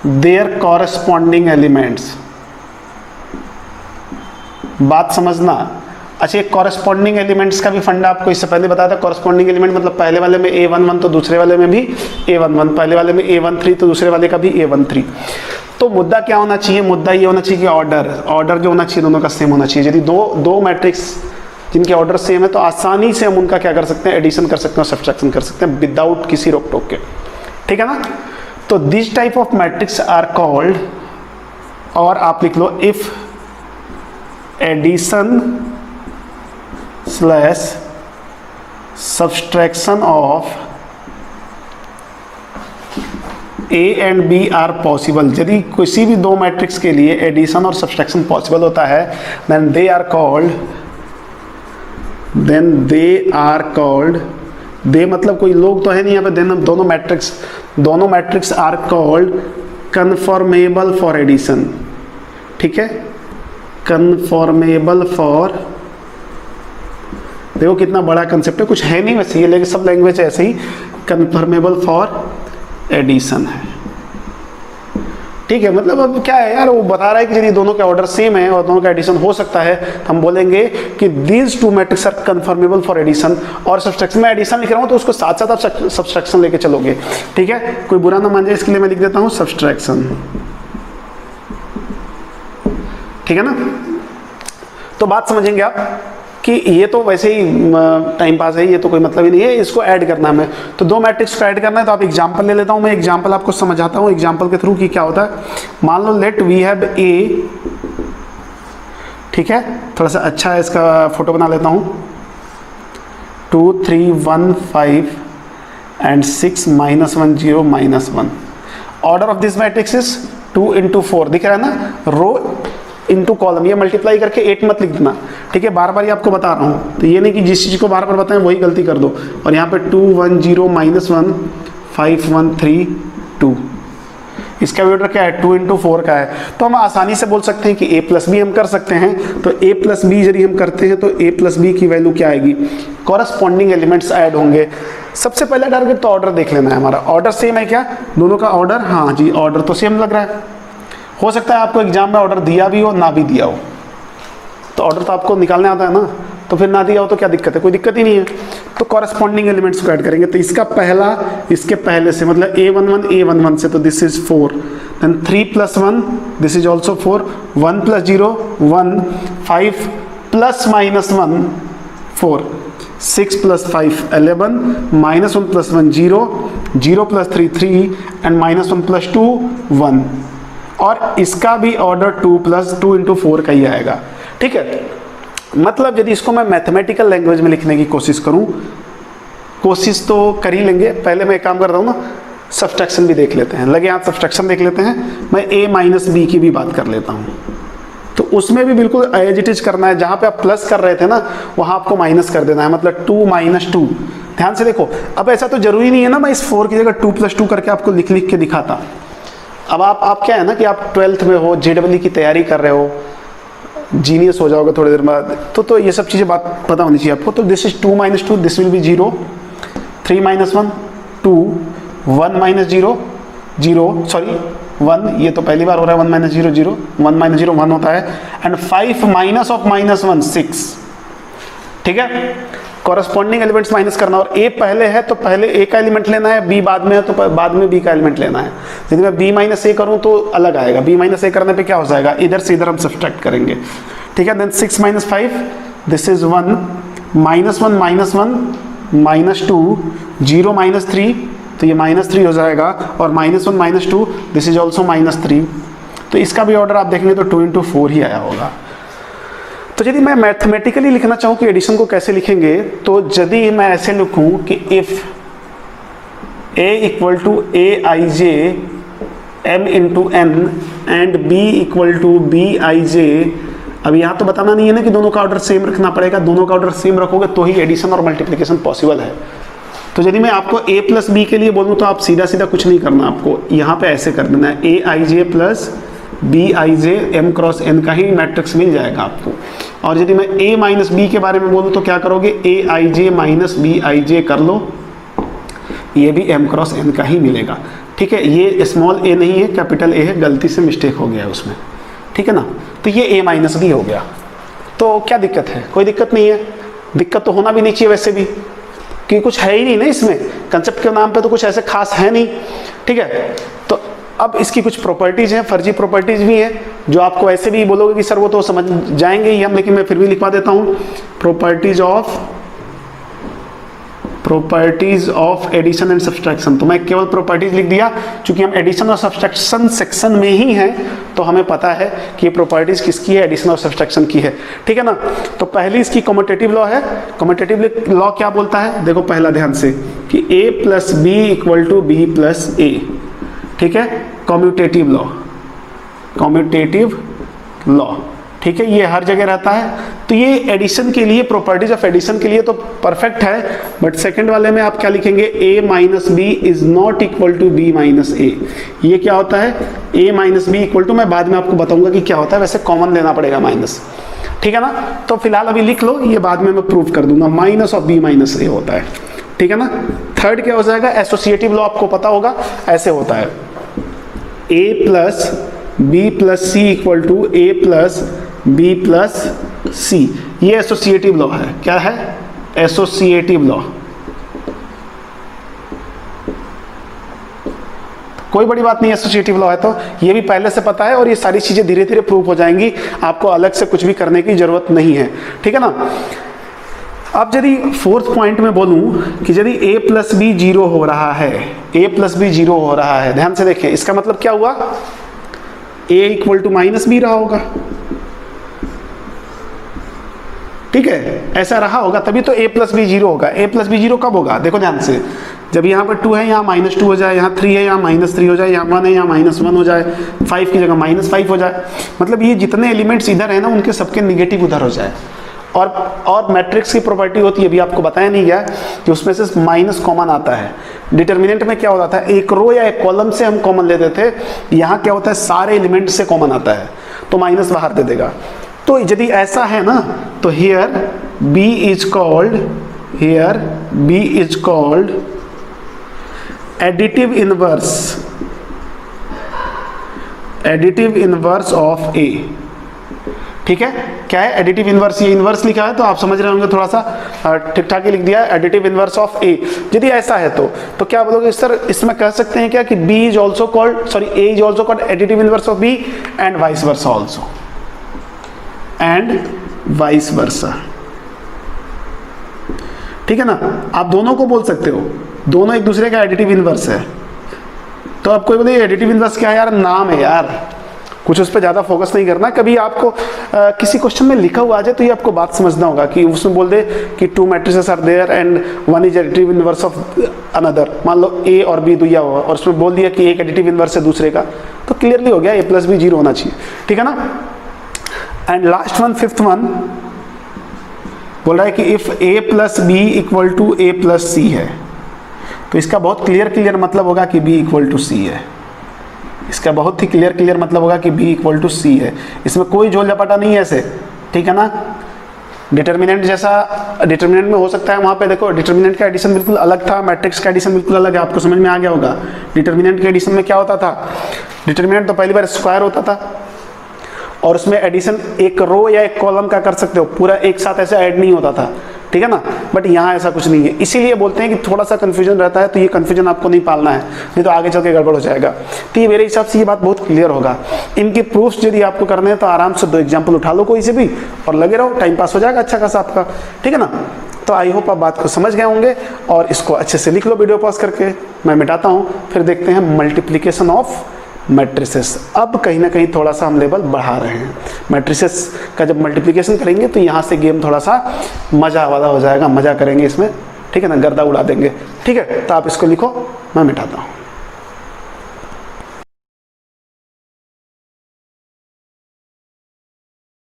A: देयर कॉरेस्पॉन्डिंग एलिमेंट्स, बात समझना। अच्छा, ये कॉरेस्पॉन्डिंग एलिमेंट्स का भी फंडा आपको इससे पहले बताया था। कॉरेस्पॉन्डिंग एलिमेंट मतलब पहले वाले में a11 तो दूसरे वाले में भी a11, पहले वाले में a13 तो दूसरे वाले का भी a13। तो मुद्दा क्या होना चाहिए? मुद्दा ये होना चाहिए कि ऑर्डर जो होना चाहिए दोनों का सेम होना चाहिए। यदि दो मैट्रिक्स जिनके ऑर्डर सेम है तो आसानी से हम उनका क्या कर सकते हैं? एडिशन कर सकते हैं और सब्सट्रैक्शन कर सकते हैं विदाउट किसी रोक टोक के, ठीक है ना। तो this type of matrix are called, और आप लिख लो, if addition slash subtraction of A and B are possible. यदि किसी भी दो मैट्रिक्स के लिए एडिशन और सब्सट्रैक्शन पॉसिबल होता है, देन दे आर कॉल्ड, दे मतलब कोई लोग तो है नहीं यहाँ पे, देन दोनों matrix are called conformable for addition, ठीक है। कन्फॉर्मेबल फॉर, देखो कितना बड़ा कंसेप्ट है, कुछ है नहीं वैसे ये, लेकिन सब लैंग्वेज ऐसे ही, कन्फर्मेबल फॉर एडिशन है, ठीक है। मतलब अब क्या है यार, वो बता रहा है कि यदि दोनों के ऑर्डर सेम है और दोनों का एडिशन हो सकता है, हम बोलेंगे कि these two matrix are conformable for addition. और सब्सट्रैक्शन में एडिशन लिख रहा हूँ तो उसको साथ साथ आप सब्सट्रैक्शन लेके चलोगे, ठीक है। कोई बुरा ना मान जाए इसके लिए मैं लिख देता हूँ सब्सट्रैक्शन, ठीक है ना। तो बात समझेंगे आप कि ये तो वैसे ही टाइम पास है, ये तो कोई मतलब ही नहीं है, इसको ऐड करना है हमें। तो दो मैट्रिक्स को ऐड करना है, तो आप एग्जांपल ले लेता हूं मैं, एग्जांपल आपको समझाता हूं एग्जांपल के थ्रू कि क्या होता है। मान लो लेट वी हैव ए, ठीक है, थोड़ा सा अच्छा है, इसका फोटो बना लेता हूं, 2 3 1 5 and 6 -1 0 -1। Order of this matrix is 2 2 into 4 दिख रहा है ना, रो इंटू कॉलम, ये मल्टीप्लाई करके 8 मत लिख देना, ठीक है, बार बार ये आपको बता रहा हूँ, तो ये नहीं कि जिस चीज़ को बार बार बताएं वही गलती कर दो। और यहाँ पे 2 1 0 -1 5 1 3 2, इसका भी ऑर्डर क्या है 2 इंटू 4 का है। तो हम आसानी से बोल सकते हैं कि a प्लस बी हम कर सकते हैं, तो a प्लस बी यदि हम करते हैं तो a प्लस बी की वैल्यू क्या आएगी, कॉरस्पॉन्डिंग एलिमेंट्स ऐड होंगे। सबसे पहला टारगेट तो ऑर्डर देख लेना है, हमारा ऑर्डर सेम है क्या, दोनों का ऑर्डर, हाँ जी ऑर्डर तो सेम लग रहा है। हो सकता है आपको एग्जाम में ऑर्डर दिया भी हो ना भी दिया हो, तो ऑर्डर तो आपको निकालने आता है ना, तो फिर ना दिया हो तो क्या दिक्कत है, कोई दिक्कत ही नहीं है। तो कॉरस्पॉन्डिंग एलिमेंट्स को ऐड करेंगे, तो इसका पहला इसके पहले से मतलब a11 से, तो this is 4, then 3 + 1 this is also 4, 1 + 0 1, 5 ± 1 4, 6 + 5 11, -1 + 1 0, 0 + 3 3 and -1 + 2 1, और इसका भी ऑर्डर 2 + 2 इंटू 4 का ही आएगा, ठीक है। मतलब यदि इसको मैं मैथमेटिकल लैंग्वेज में लिखने की कोशिश करूं, कोशिश तो कर ही लेंगे, पहले मैं एक काम कर रहा हूं ना, सब्सट्रैक्शन भी देख लेते हैं, लगे हाथ सब्सट्रैक्शन देख लेते हैं। मैं a - b की भी बात कर लेता हूं, तो उसमें भी बिल्कुल एज इट इज करना है, जहां पे आप प्लस कर रहे थे ना वहां आपको माइनस कर देना है, मतलब 2 - 2। ध्यान से देखो, अब ऐसा तो जरूरी नहीं है ना मैं इस 4 की जगह 2 + 2 करके आपको लिख लिख के दिखाता। अब आप क्या है ना कि आप 12th में हो, JEE की तैयारी कर रहे हो, जीनियस हो जाओगे थोड़ी देर बाद, तो ये सब चीज़ें बात पता होनी चाहिए आपको। तो this is 2 - 2, this will be 0, 3 - 1 2, 1 - 0 0, sorry 1, ये तो पहली बार हो रहा है, 1 - 0 0, 1 - 0 1 होता है, एंड 5 -1 6, ठीक है। कॉरस्पॉन्डिंग एलिमेंट्स माइनस करना, और a पहले है तो पहले a का एलिमेंट लेना है, b बाद में है तो बाद में b का एलिमेंट लेना है। यदि मैं b - a करूं तो अलग आएगा, b - a करने पे क्या हो जाएगा, इधर से इधर हम सब्ट्रैक्ट करेंगे, ठीक है। देन 6 - 5 दिस इज 1, -1 -1 -2, 0 - 3, तो ये -3 हो जाएगा, और -1 - 2 दिस इज ऑल्सो -3। तो इसका भी ऑर्डर आप देखेंगे तो 2 इंटू 4 ही आया होगा। तो यदि मैं मैथमेटिकली लिखना चाहूँ कि एडिशन को कैसे लिखेंगे, तो यदि मैं ऐसे लिखूँ कि if a = aij m × n and b = bij, अब यहाँ तो बताना नहीं है ना कि दोनों का ऑर्डर सेम रखना पड़ेगा, दोनों का ऑर्डर सेम रखोगे तो ही एडिशन और मल्टीप्लिकेशन पॉसिबल है। तो यदि मैं आपको a + b के लिए बोलूँ तो आप सीधा सीधा कुछ नहीं करना, आपको यहाँ पे ऐसे कर देना है, aij + bij m × n का ही मैट्रिक्स मिल जाएगा आपको। और यदि मैं a - b के बारे में बोलूँ तो क्या करोगे, aij - bij कर लो, ये भी m × n का ही मिलेगा, ठीक है। ये स्मॉल a नहीं है, कैपिटल A है, गलती से मिस्टेक हो गया है उसमें, ठीक है ना। तो ये a - b हो गया, तो क्या दिक्कत है, कोई दिक्कत नहीं है, दिक्कत तो होना भी नहीं चाहिए वैसे भी, क्योंकि कुछ है ही नहीं ना इसमें, कंसेप्ट के नाम पे तो कुछ ऐसे खास है नहीं, ठीक है। तो अब इसकी कुछ प्रॉपर्टीज हैं, फर्जी प्रॉपर्टीज भी हैं, जो आपको ऐसे भी बोलोगे कि सर वो तो समझ जाएंगे ही हम, लेकिन मैं फिर भी लिखवा देता हूँ, properties of addition and subtraction. तो मैं केवल प्रॉपर्टीज लिख दिया, क्योंकि हम एडिशन और सब्सट्रैक्शन सेक्शन में ही हैं, तो हमें पता है कि ये प्रॉपर्टीज किसकी है, एडिशन और सब्सट्रैक्शन की है, ठीक है ना। तो पहली इसकी कम्यूटेटिव लॉ है। कम्यूटेटिव लॉ क्या बोलता है, देखो पहला ध्यान से कि a + b = b + a, ठीक है, कम्यूटेटिव लॉ, ठीक है, ये हर जगह रहता है। तो ये एडिशन के लिए, प्रॉपर्टीज ऑफ एडिशन के लिए तो परफेक्ट है, बट सेकंड वाले में आप क्या लिखेंगे, a - b is not equal to b - a। ये क्या होता है, a - b इक्वल टू, मैं बाद में आपको बताऊंगा कि क्या होता है, वैसे कॉमन लेना पड़ेगा माइनस, ठीक है ना। तो फिलहाल अभी लिख लो, ये बाद में मैं प्रूव कर दूंगा, -b - a होता है, ठीक है ना। थर्ड क्या हो जाएगा, एसोसिएटिव लॉ आपको पता होगा, ऐसे होता है, a + b + c = a + b + c। ये एसोसिएटिव लॉ है, क्या है, एसोसिएटिव लॉ। कोई बड़ी बात नहीं, एसोसिएटिव लॉ है तो ये भी पहले से पता है, और ये सारी चीजें धीरे धीरे प्रूव हो जाएंगी, आपको अलग से कुछ भी करने की जरूरत नहीं है, ठीक है ना। अब यदि फोर्थ पॉइंट में बोलूं कि यदि a + b 0 हो रहा है, a + b 0 हो रहा है, ध्यान से देखें, इसका मतलब क्या हुआ, a = -b रहा होगा, ठीक है, ऐसा रहा होगा तभी तो a + b 0 होगा। a + b 0 कब होगा, देखो ध्यान से, जब यहाँ पर 2 है यहाँ -2 हो जाए, यहाँ 3 है यहाँ -3 हो जाए, यहाँ 1 है यहाँ -1 हो जाए, 5 की जगह -5 हो जाए, मतलब ये जितने एलिमेंट्स इधर है ना उनके सबके निगेटिव उधर हो जाए। और मैट्रिक्स की प्रॉपर्टी होती है, अभी आपको बताया नहीं गया कि उसमें से माइनस कॉमन आता है। डिटर्मिनेंट में क्या होता था, एक रो या एक कॉलम से हम कॉमन लेते थे, यहाँ क्या होता है सारे एलिमेंट से कॉमन आता है, तो माइनस बाहर दे देगा। तो यदि ऐसा है ना तो here B is called additive inverse of A। ठीक है, क्या है एडिटिव इनवर्स, ये इनवर्स लिखा है तो आप समझ रहे होंगे, थोड़ा सा ठीक ठाक ही लिख दिया है, एडिटिव इनवर्स ऑफ A। यदि ऐसा है तो क्या बोलोगे सर, इसमें कह सकते हैं क्या कि A is also called additive inverse of B and vice versa also, and vice versa. ठीक है ना, आप दोनों को बोल सकते हो, दोनों एक दूसरे का एडिटिव इनवर्स है। तो आप कोई बोले एडिटिव इनवर्स क्या है यार, नाम है यार, कुछ उस पर ज़्यादा फोकस नहीं करना। कभी आपको किसी क्वेश्चन में लिखा हुआ आ जाए तो ये आपको बात समझना होगा कि उसमें बोल दे कि 2 matrices are there and 1 is additive inverse of another, मान लो A और B दिया हुआ और उसमें बोल दिया कि एक एडिटिव इनवर्स है दूसरे का, तो क्लियरली हो गया A + B 0 होना चाहिए। ठीक है ना। And last one, 5th one बोल रहा है कि if A + B = A + C है, तो इसका बहुत क्लियर मतलब होगा कि B = C है। इसका बहुत ही क्लियर मतलब होगा कि B = C है। इसमें कोई झोल झपाटा नहीं है ऐसे, ठीक है ना। डिटर्मिनेंट जैसा डिटर्मिनेंट में हो सकता है, वहाँ पे देखो डिटर्मिनेंट का एडिशन बिल्कुल अलग था, मैट्रिक्स का एडिशन बिल्कुल अलग है, आपको समझ में आ गया होगा। डिटर्मिनेंट के एडिशन में क्या होता था, डिटर्मिनेंट तो पहली बार स्क्वायर होता था और उसमें एडिशन एक रो या एक कॉलम का कर सकते हो, पूरा एक साथ ऐसे ऐड नहीं होता था, ठीक है ना। बट यहाँ ऐसा कुछ नहीं है, इसीलिए बोलते हैं कि थोड़ा सा कंफ्यूजन रहता है, तो ये कंफ्यूजन आपको नहीं पालना है, नहीं तो आगे चल के गड़बड़ हो जाएगा। तो ये मेरे हिसाब से ये बात बहुत क्लियर होगा। इनके प्रूफ्स यदि आपको करने हैं तो आराम से 2 एग्जाम्पल उठा लो कोई से भी और लगे रहो, टाइम पास हो जाएगा अच्छा खासा आपका, ठीक है ना। तो आई होप आप बात को समझ गए होंगे और इसको अच्छे से लिख लो वीडियो पॉज करके। मैं मिटाता हूँ, फिर देखते हैं मल्टीप्लीकेशन ऑफ मैट्रिसेस। अब कहीं ना कहीं थोड़ा सा हम लेवल बढ़ा रहे हैं। मैट्रिसेस का जब मल्टीप्लिकेशन करेंगे तो यहाँ से गेम थोड़ा सा मज़ा वाला हो जाएगा, मज़ा करेंगे इसमें, ठीक है ना, गर्दा उड़ा देंगे। ठीक है, तो आप इसको लिखो, मैं मिटाता हूँ।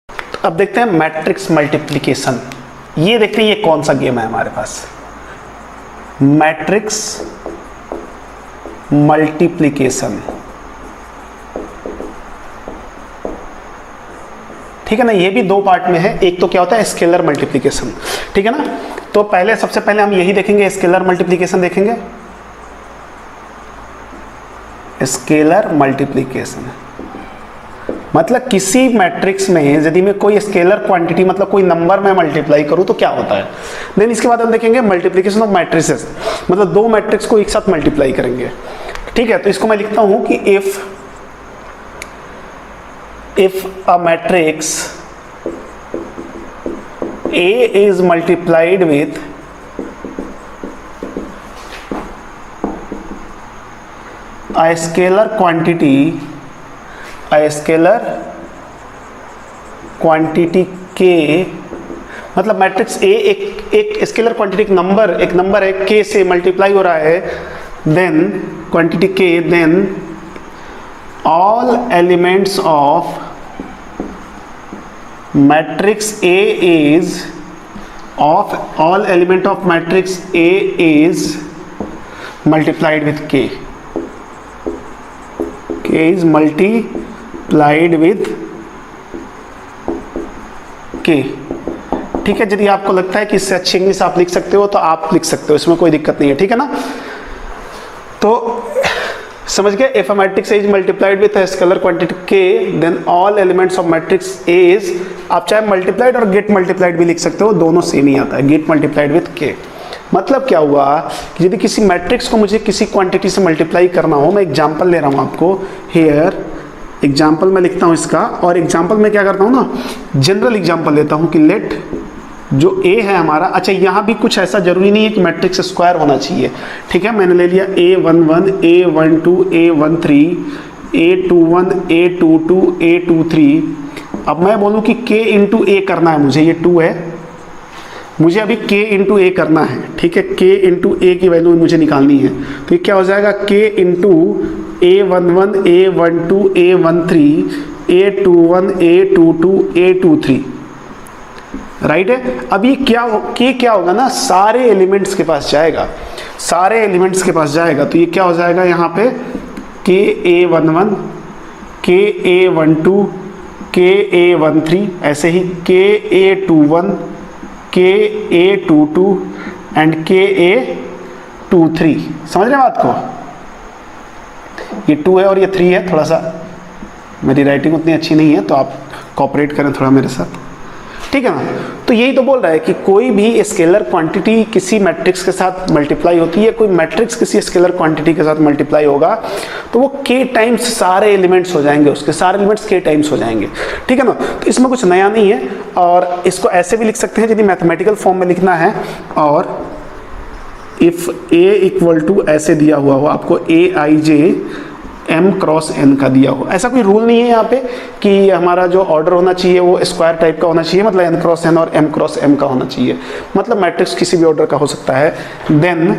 A: तो अब देखते हैं मैट्रिक्स मल्टीप्लिकेशन। ये देखते हैं ये कौन सा गेम है हमारे पास, मैट्रिक्स मल्टीप्लिकेशन, ठीक है ना। ये भी 2 पार्ट में है, एक तो क्या होता है स्केलर मल्टीप्लिकेशन, ठीक है ना। तो पहले सबसे पहले हम यही देखेंगे, स्केलर मल्टीप्लिकेशन देखेंगे। स्केलर मल्टीप्लिकेशन मतलब किसी मैट्रिक्स में यदि मैं कोई स्केलर क्वांटिटी मतलब कोई नंबर में मल्टीप्लाई करूं तो क्या होता है। देन इसके बाद हम देखेंगे मल्टीप्लिकेशन ऑफ मैट्रिसेस, मतलब 2 मैट्रिक्स को एक साथ मल्टीप्लाई करेंगे, ठीक है। तो इसको मैं लिखता हूं कि if a matrix A is multiplied with a scalar quantity K, मतलब मैट्रिक्स A एक स्केलर क्वांटिटी एक नंबर है K से मल्टीप्लाई हो रहा है, then quantity K, then all elements of matrix A is multiplied with K. K is multiplied with K, ठीक है। यदि आपको लगता है कि इससे अच्छी इंग्लिश आप लिख सकते हो तो आप लिख सकते हो, इसमें कोई दिक्कत नहीं है, ठीक है ना। तो समझ गए, if a matrix A is multiplied with a scalar quantity K, then all elements of matrix A is, आप चाहे multiplied और get multiplied भी लिख सकते हो, दोनों सेम ही आता है, get multiplied with K। मतलब क्या हुआ कि यदि किसी मैट्रिक्स को मुझे किसी क्वांटिटी से मल्टीप्लाई करना हो, मैं एग्जांपल ले रहा हूँ आपको, हियर एग्जांपल मैं लिखता हूँ इसका, और एग्जांपल में क्या करता हूँ ना, जनरल एग्जांपल लेता हूँ कि लेट जो A है हमारा, अच्छा यहाँ भी कुछ ऐसा जरूरी नहीं है कि मैट्रिक्स स्क्वायर होना चाहिए, ठीक है। मैंने ले लिया A11, A12, A13, A21, A22, A23। अब मैं बोलूँ कि K इंटू A करना है मुझे, ये 2 है, मुझे अभी k इंटू ए करना है, ठीक है, k इंटू ए की वैल्यू मुझे निकालनी है। तो ये क्या हो जाएगा, k into A11 A12 A13 A21 A22 A23, right है। अब ये क्या होगा ना, सारे एलिमेंट्स के पास जाएगा, सारे एलिमेंट्स के पास जाएगा। तो ये क्या हो जाएगा यहाँ पे, k A11 k A12 k A13, ऐसे ही k A21 k A22 and k A23। समझ रहे हैं बात को, ये 2 है और ये 3 है। थोड़ा सा मेरी राइटिंग उतनी अच्छी नहीं है तो आप कोऑपरेट करें थोड़ा मेरे साथ, ठीक है ना। तो यही तो बोल रहा है कि कोई भी स्केलर क्वांटिटी किसी मैट्रिक्स के साथ मल्टीप्लाई होती है, कोई मैट्रिक्स किसी स्केलर क्वांटिटी के साथ मल्टीप्लाई होगा तो वो k टाइम्स सारे एलिमेंट्स हो जाएंगे, उसके सारे एलिमेंट्स k टाइम्स हो जाएंगे, ठीक है ना। तो इसमें कुछ नया नहीं है, और इसको ऐसे भी लिख सकते हैं यदि मैथमेटिकल फॉर्म में लिखना है। और इफ a इक्वल टू ऐसे दिया हुआ हो आपको, aij m क्रॉस n का दिया हो, ऐसा कोई रूल नहीं है यहाँ पे कि हमारा जो ऑर्डर होना चाहिए वो स्क्वायर टाइप का होना चाहिए, मतलब n क्रॉस n और m क्रॉस m का होना चाहिए, मतलब मैट्रिक्स किसी भी ऑर्डर का हो सकता है। देन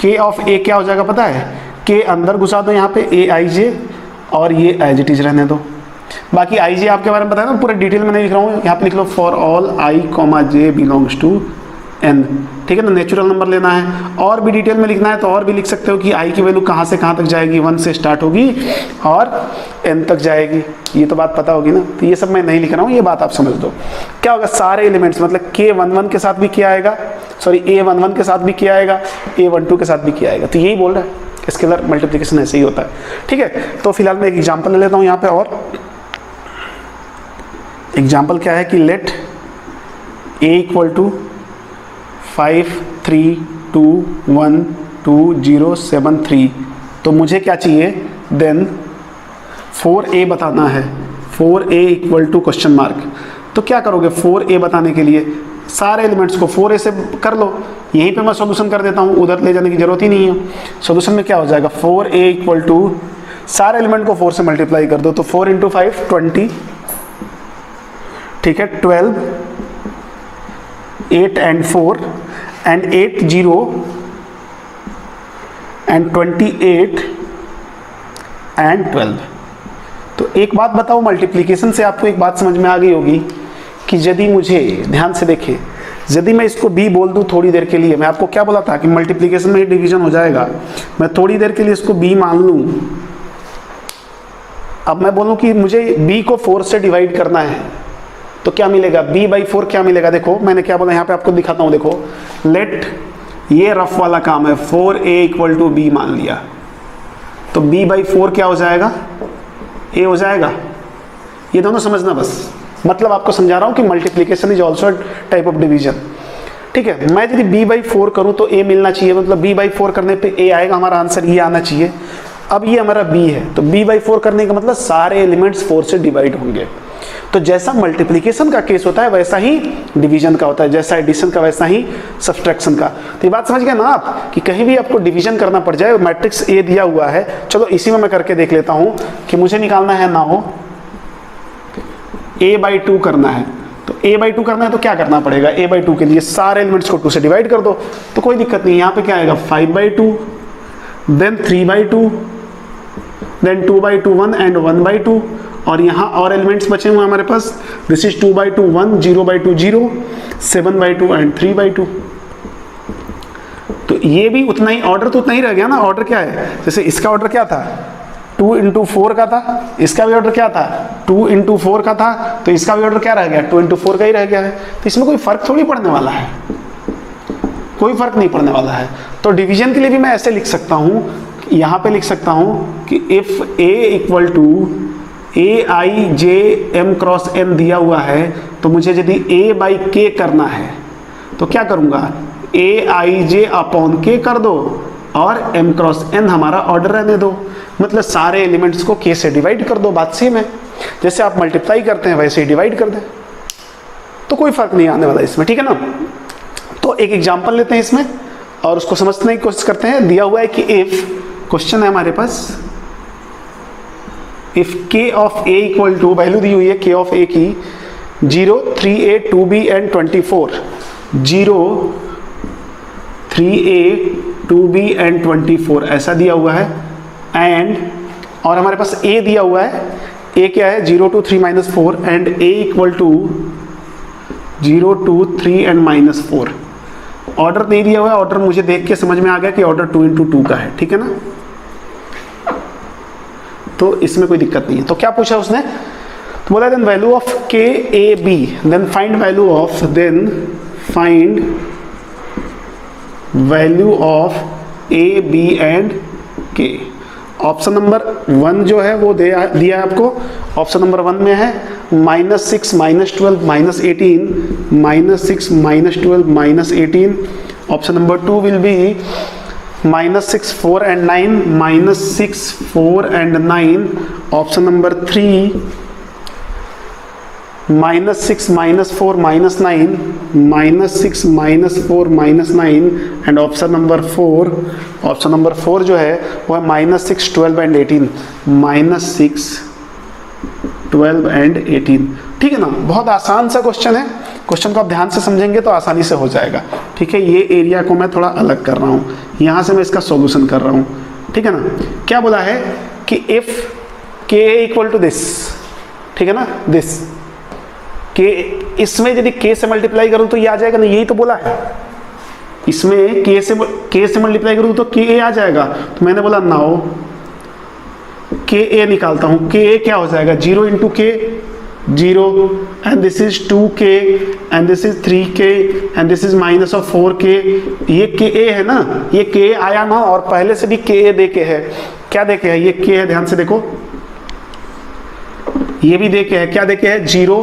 A: k ऑफ a क्या हो जाएगा पता है, k अंदर घुसा दो यहाँ पे aij और ये एज इट इज रहने दो। बाकी आई आपके बारे में बताया ना, पूरे डिटेल में नहीं लिख रहा हूँ, यहाँ पे लिख लो for all i, j belongs to n, ठीक है ना, नेचुरल नंबर लेना है। और भी डिटेल में लिखना है तो और भी लिख सकते हो कि i की वैल्यू कहाँ से कहाँ तक जाएगी, 1 से स्टार्ट होगी और n तक जाएगी, ये तो बात पता होगी ना। तो ये सब मैं नहीं लिख रहा हूँ, ये बात आप समझ दो। क्या होगा, सारे एलिमेंट्स मतलब k11 के साथ भी किया आएगा, सॉरी a11 के साथ भी किया आएगा, a12 के साथ भी किया आएगा। तो यही बोल रहा है, स्केलर मल्टीप्लिकेशन ऐसे ही होता है, ठीक है। तो फिलहाल मैं एक एग्जाम्पल ले लेता हूँ यहाँ पे, और एग्जाम्पल क्या है कि लेट a इक्वल टू 5 3 2 1 2 0 7 3। तो मुझे क्या चाहिए, देन 4a बताना है, 4a equal to question mark. तो क्या करोगे, 4a बताने के लिए सारे एलिमेंट्स को 4a से कर लो, यहीं पे मैं सॉल्यूशन कर देता हूँ, उधर ले जाने की जरूरत ही नहीं है। सॉल्यूशन में क्या हो जाएगा, 4a इक्वल टू सारे एलिमेंट को 4 से मल्टीप्लाई कर दो, तो 4 इंटू 5 20, ठीक है, 12 8 and 4 and 8 0 and 28 and 12। तो एक बात बताओ, मल्टीप्लिकेशन से आपको एक बात समझ में आ गई होगी कि यदि मुझे, ध्यान से देखें, यदि मैं इसको b बोल दूं थोड़ी देर के लिए, मैं आपको क्या बोला था कि मल्टीप्लिकेशन में ही डिवीजन हो जाएगा, मैं थोड़ी देर के लिए इसको b मान लूं। अब मैं बोलूं कि मुझे b को 4 से डिवाइड करना है, तो क्या मिलेगा, b/4 क्या मिलेगा। देखो मैंने क्या बोला यहाँ पे, आपको दिखाता हूँ, देखो लेट, ये रफ वाला काम है, 4a इक्वल टू b मान लिया, तो b/4 क्या हो जाएगा, a हो जाएगा। ये दोनों समझना बस, मतलब आपको समझा रहा हूँ कि multiplication is also type of division, ठीक है। मैं यदि b/4 करूँ तो a मिलना चाहिए, मतलब b/4 करने पे a आएगा, हमारा आंसर ये आना चाहिए। अब ये हमारा b है, तो b/4 करने का मतलब सारे एलिमेंट्स 4 से डिवाइड होंगे। तो जैसा मल्टीप्लिकेशन का केस होता है वैसा ही डिवीजन का होता है, जैसा एडिशन का वैसा ही सब्सट्रैक्शन का। तो ये बात समझ गए ना आप, कि कहीं भी आपको डिवीजन करना पड़ जाए, मैट्रिक्स ए दिया हुआ है, चलो इसी में मैं करके देख लेता हूं कि मुझे निकालना है ना हो a/2 करना है। तो a/2 करना है तो क्या करना पड़ेगा, a/2 के लिए सारे एलिमेंट्स को 2 से डिवाइड कर दो, तो कोई दिक्कत नहीं। यहाँ पे क्या आएगा, 5/2, देन 3/2, देन 2/2 1 एंड 1/2, और यहाँ और एलिमेंट्स बचे हुए हमारे पास, दिस इज 2/2 1, 0/2 0, 7/2 एंड 3/2। तो ये भी उतना ही, ऑर्डर तो उतना ही रह गया ना। ऑर्डर क्या है, जैसे इसका ऑर्डर क्या था, 2 इंटू 4 का था, इसका भी ऑर्डर क्या था, 2 इंटू 4 का था, तो इसका भी ऑर्डर क्या रह गया, 2 इंटू 4 का ही रह गया है। तो इसमें कोई फर्क थोड़ी पड़ने वाला है, कोई फर्क नहीं पड़ने वाला है। तो डिवीजन के लिए भी मैं ऐसे लिख सकता हूँ, यहाँ पे लिख सकता हूँ कि if a equal to aij m cross n दिया हुआ है, तो मुझे यदि a/k करना है तो क्या करूँगा, aij अपॉन k कर दो और m क्रॉस n हमारा ऑर्डर रहने दो, मतलब सारे एलिमेंट्स को k से डिवाइड कर दो। बात सेम है, जैसे आप मल्टीप्लाई करते हैं वैसे ही डिवाइड कर दें, तो कोई फर्क नहीं आने वाला इसमें, ठीक है ना। तो एक एग्जांपल लेते हैं इसमें और उसको समझने की कोशिश करते हैं। दिया हुआ है कि इफ, क्वेश्चन है हमारे पास, if k of a equal to, value दी हुई है k ऑफ a की, 0 3a 2b and 24, 0 3a 2b and 24 ऐसा दिया हुआ है। एंड और हमारे पास a दिया हुआ है, a क्या है 0 2 3 -4 and a equal to 0 2 3 and -4। Order नहीं दिया हुआ है, ऑर्डर मुझे देख के समझ में आ गया कि ऑर्डर 2 × 2 का है, ठीक है ना, तो इसमें कोई दिक्कत नहीं है। तो क्या पूछा उसने, तो बोला then value of K A B, then find value of, then find value of A B and K. Option number 1 जो है वो दिया है आपको, ऑप्शन नंबर 1 में है -6 -12 -18, -6 -12 -18। Option number 2 will be -6 4 and 9, -6 4 and 9। Option number 3 -6 -4 -9, -6 -4 -9। And option number 4, option number 4 जो है वो है -6 12 and 18, -6 12 and 18। ठीक है ना, बहुत आसान सा क्वेश्चन है, क्वेश्चन को आप ध्यान से समझेंगे तो आसानी से हो जाएगा। ठीक है, ये एरिया को मैं थोड़ा अलग कर रहा हूँ, यहाँ से मैं इसका सॉल्यूशन कर रहा हूँ। ठीक है ना, क्या बोला है कि इफ के इक्वल टू दिस, ठीक है ना, दिस के, इसमें यदि के से मल्टीप्लाई करूँ तो ये आ जाएगा ना, यही तो बोला है, इसमें के से मल्टीप्लाई करूँ तो के ए आ जाएगा। तो मैंने बोला नाउ के ए निकालता हूँ, के ए क्या हो जाएगा 0 × के 0 and this is 2k and this is 3k and this is -4k। ये के ए है ना, ये के ए आया ना, और पहले से भी के ए दे के है, क्या दे के है, ये के है, ध्यान से देखो, ये भी दे के है, क्या दे के है 0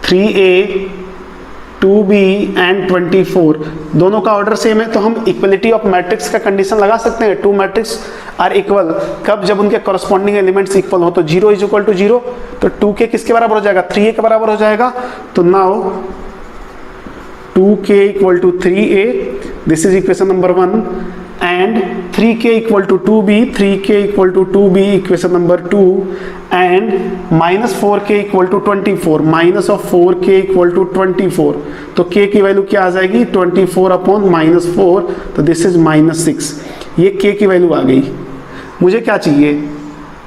A: 3a 2b एंड 24। दोनों का ऑर्डर सेम है, तो हम इक्वलिटी ऑफ मैट्रिक्स का कंडीशन लगा सकते हैं, 2 मैट्रिक्स आर इक्वल, कब, जब उनके कॉरस्पॉन्डिंग एलिमेंट्स इक्वल हो। तो 0 = 0, तो 2k किसके बराबर हो जाएगा 3a के बराबर हो जाएगा। तो now 2k = 3a, this is equation number 1, and 3k = 2b, 3k = 2b equation number 2, and -4k = 24, -4k = 24। तो k की वैल्यू क्या आ जाएगी 24/-4, तो दिस इज -6। ये k की वैल्यू आ गई। मुझे क्या चाहिए,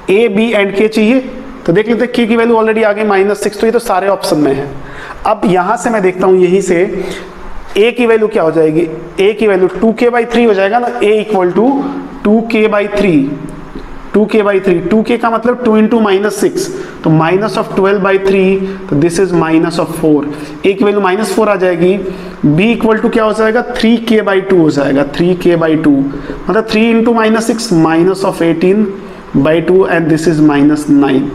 A: a b एंड k चाहिए, तो देख लेते हैं k की वैल्यू ऑलरेडी आ गई -6, तो ये तो सारे ऑप्शन में है। अब यहां से मैं देखता हूं, यहीं से a की वैल्यू क्या हो जाएगी, a की वैल्यू 2k/3 हो जाएगा ना, a = 2k/3, 2k/3, 2k का मतलब 2 × -6, तो -12/3, तो दिस इज -4। a की वैल्यू -4 आ जाएगी, b = क्या हो जाएगा 3k/2 हो जाएगा, 3k/2 मतलब 3 × -6 -18/2 एंड दिस इज -9।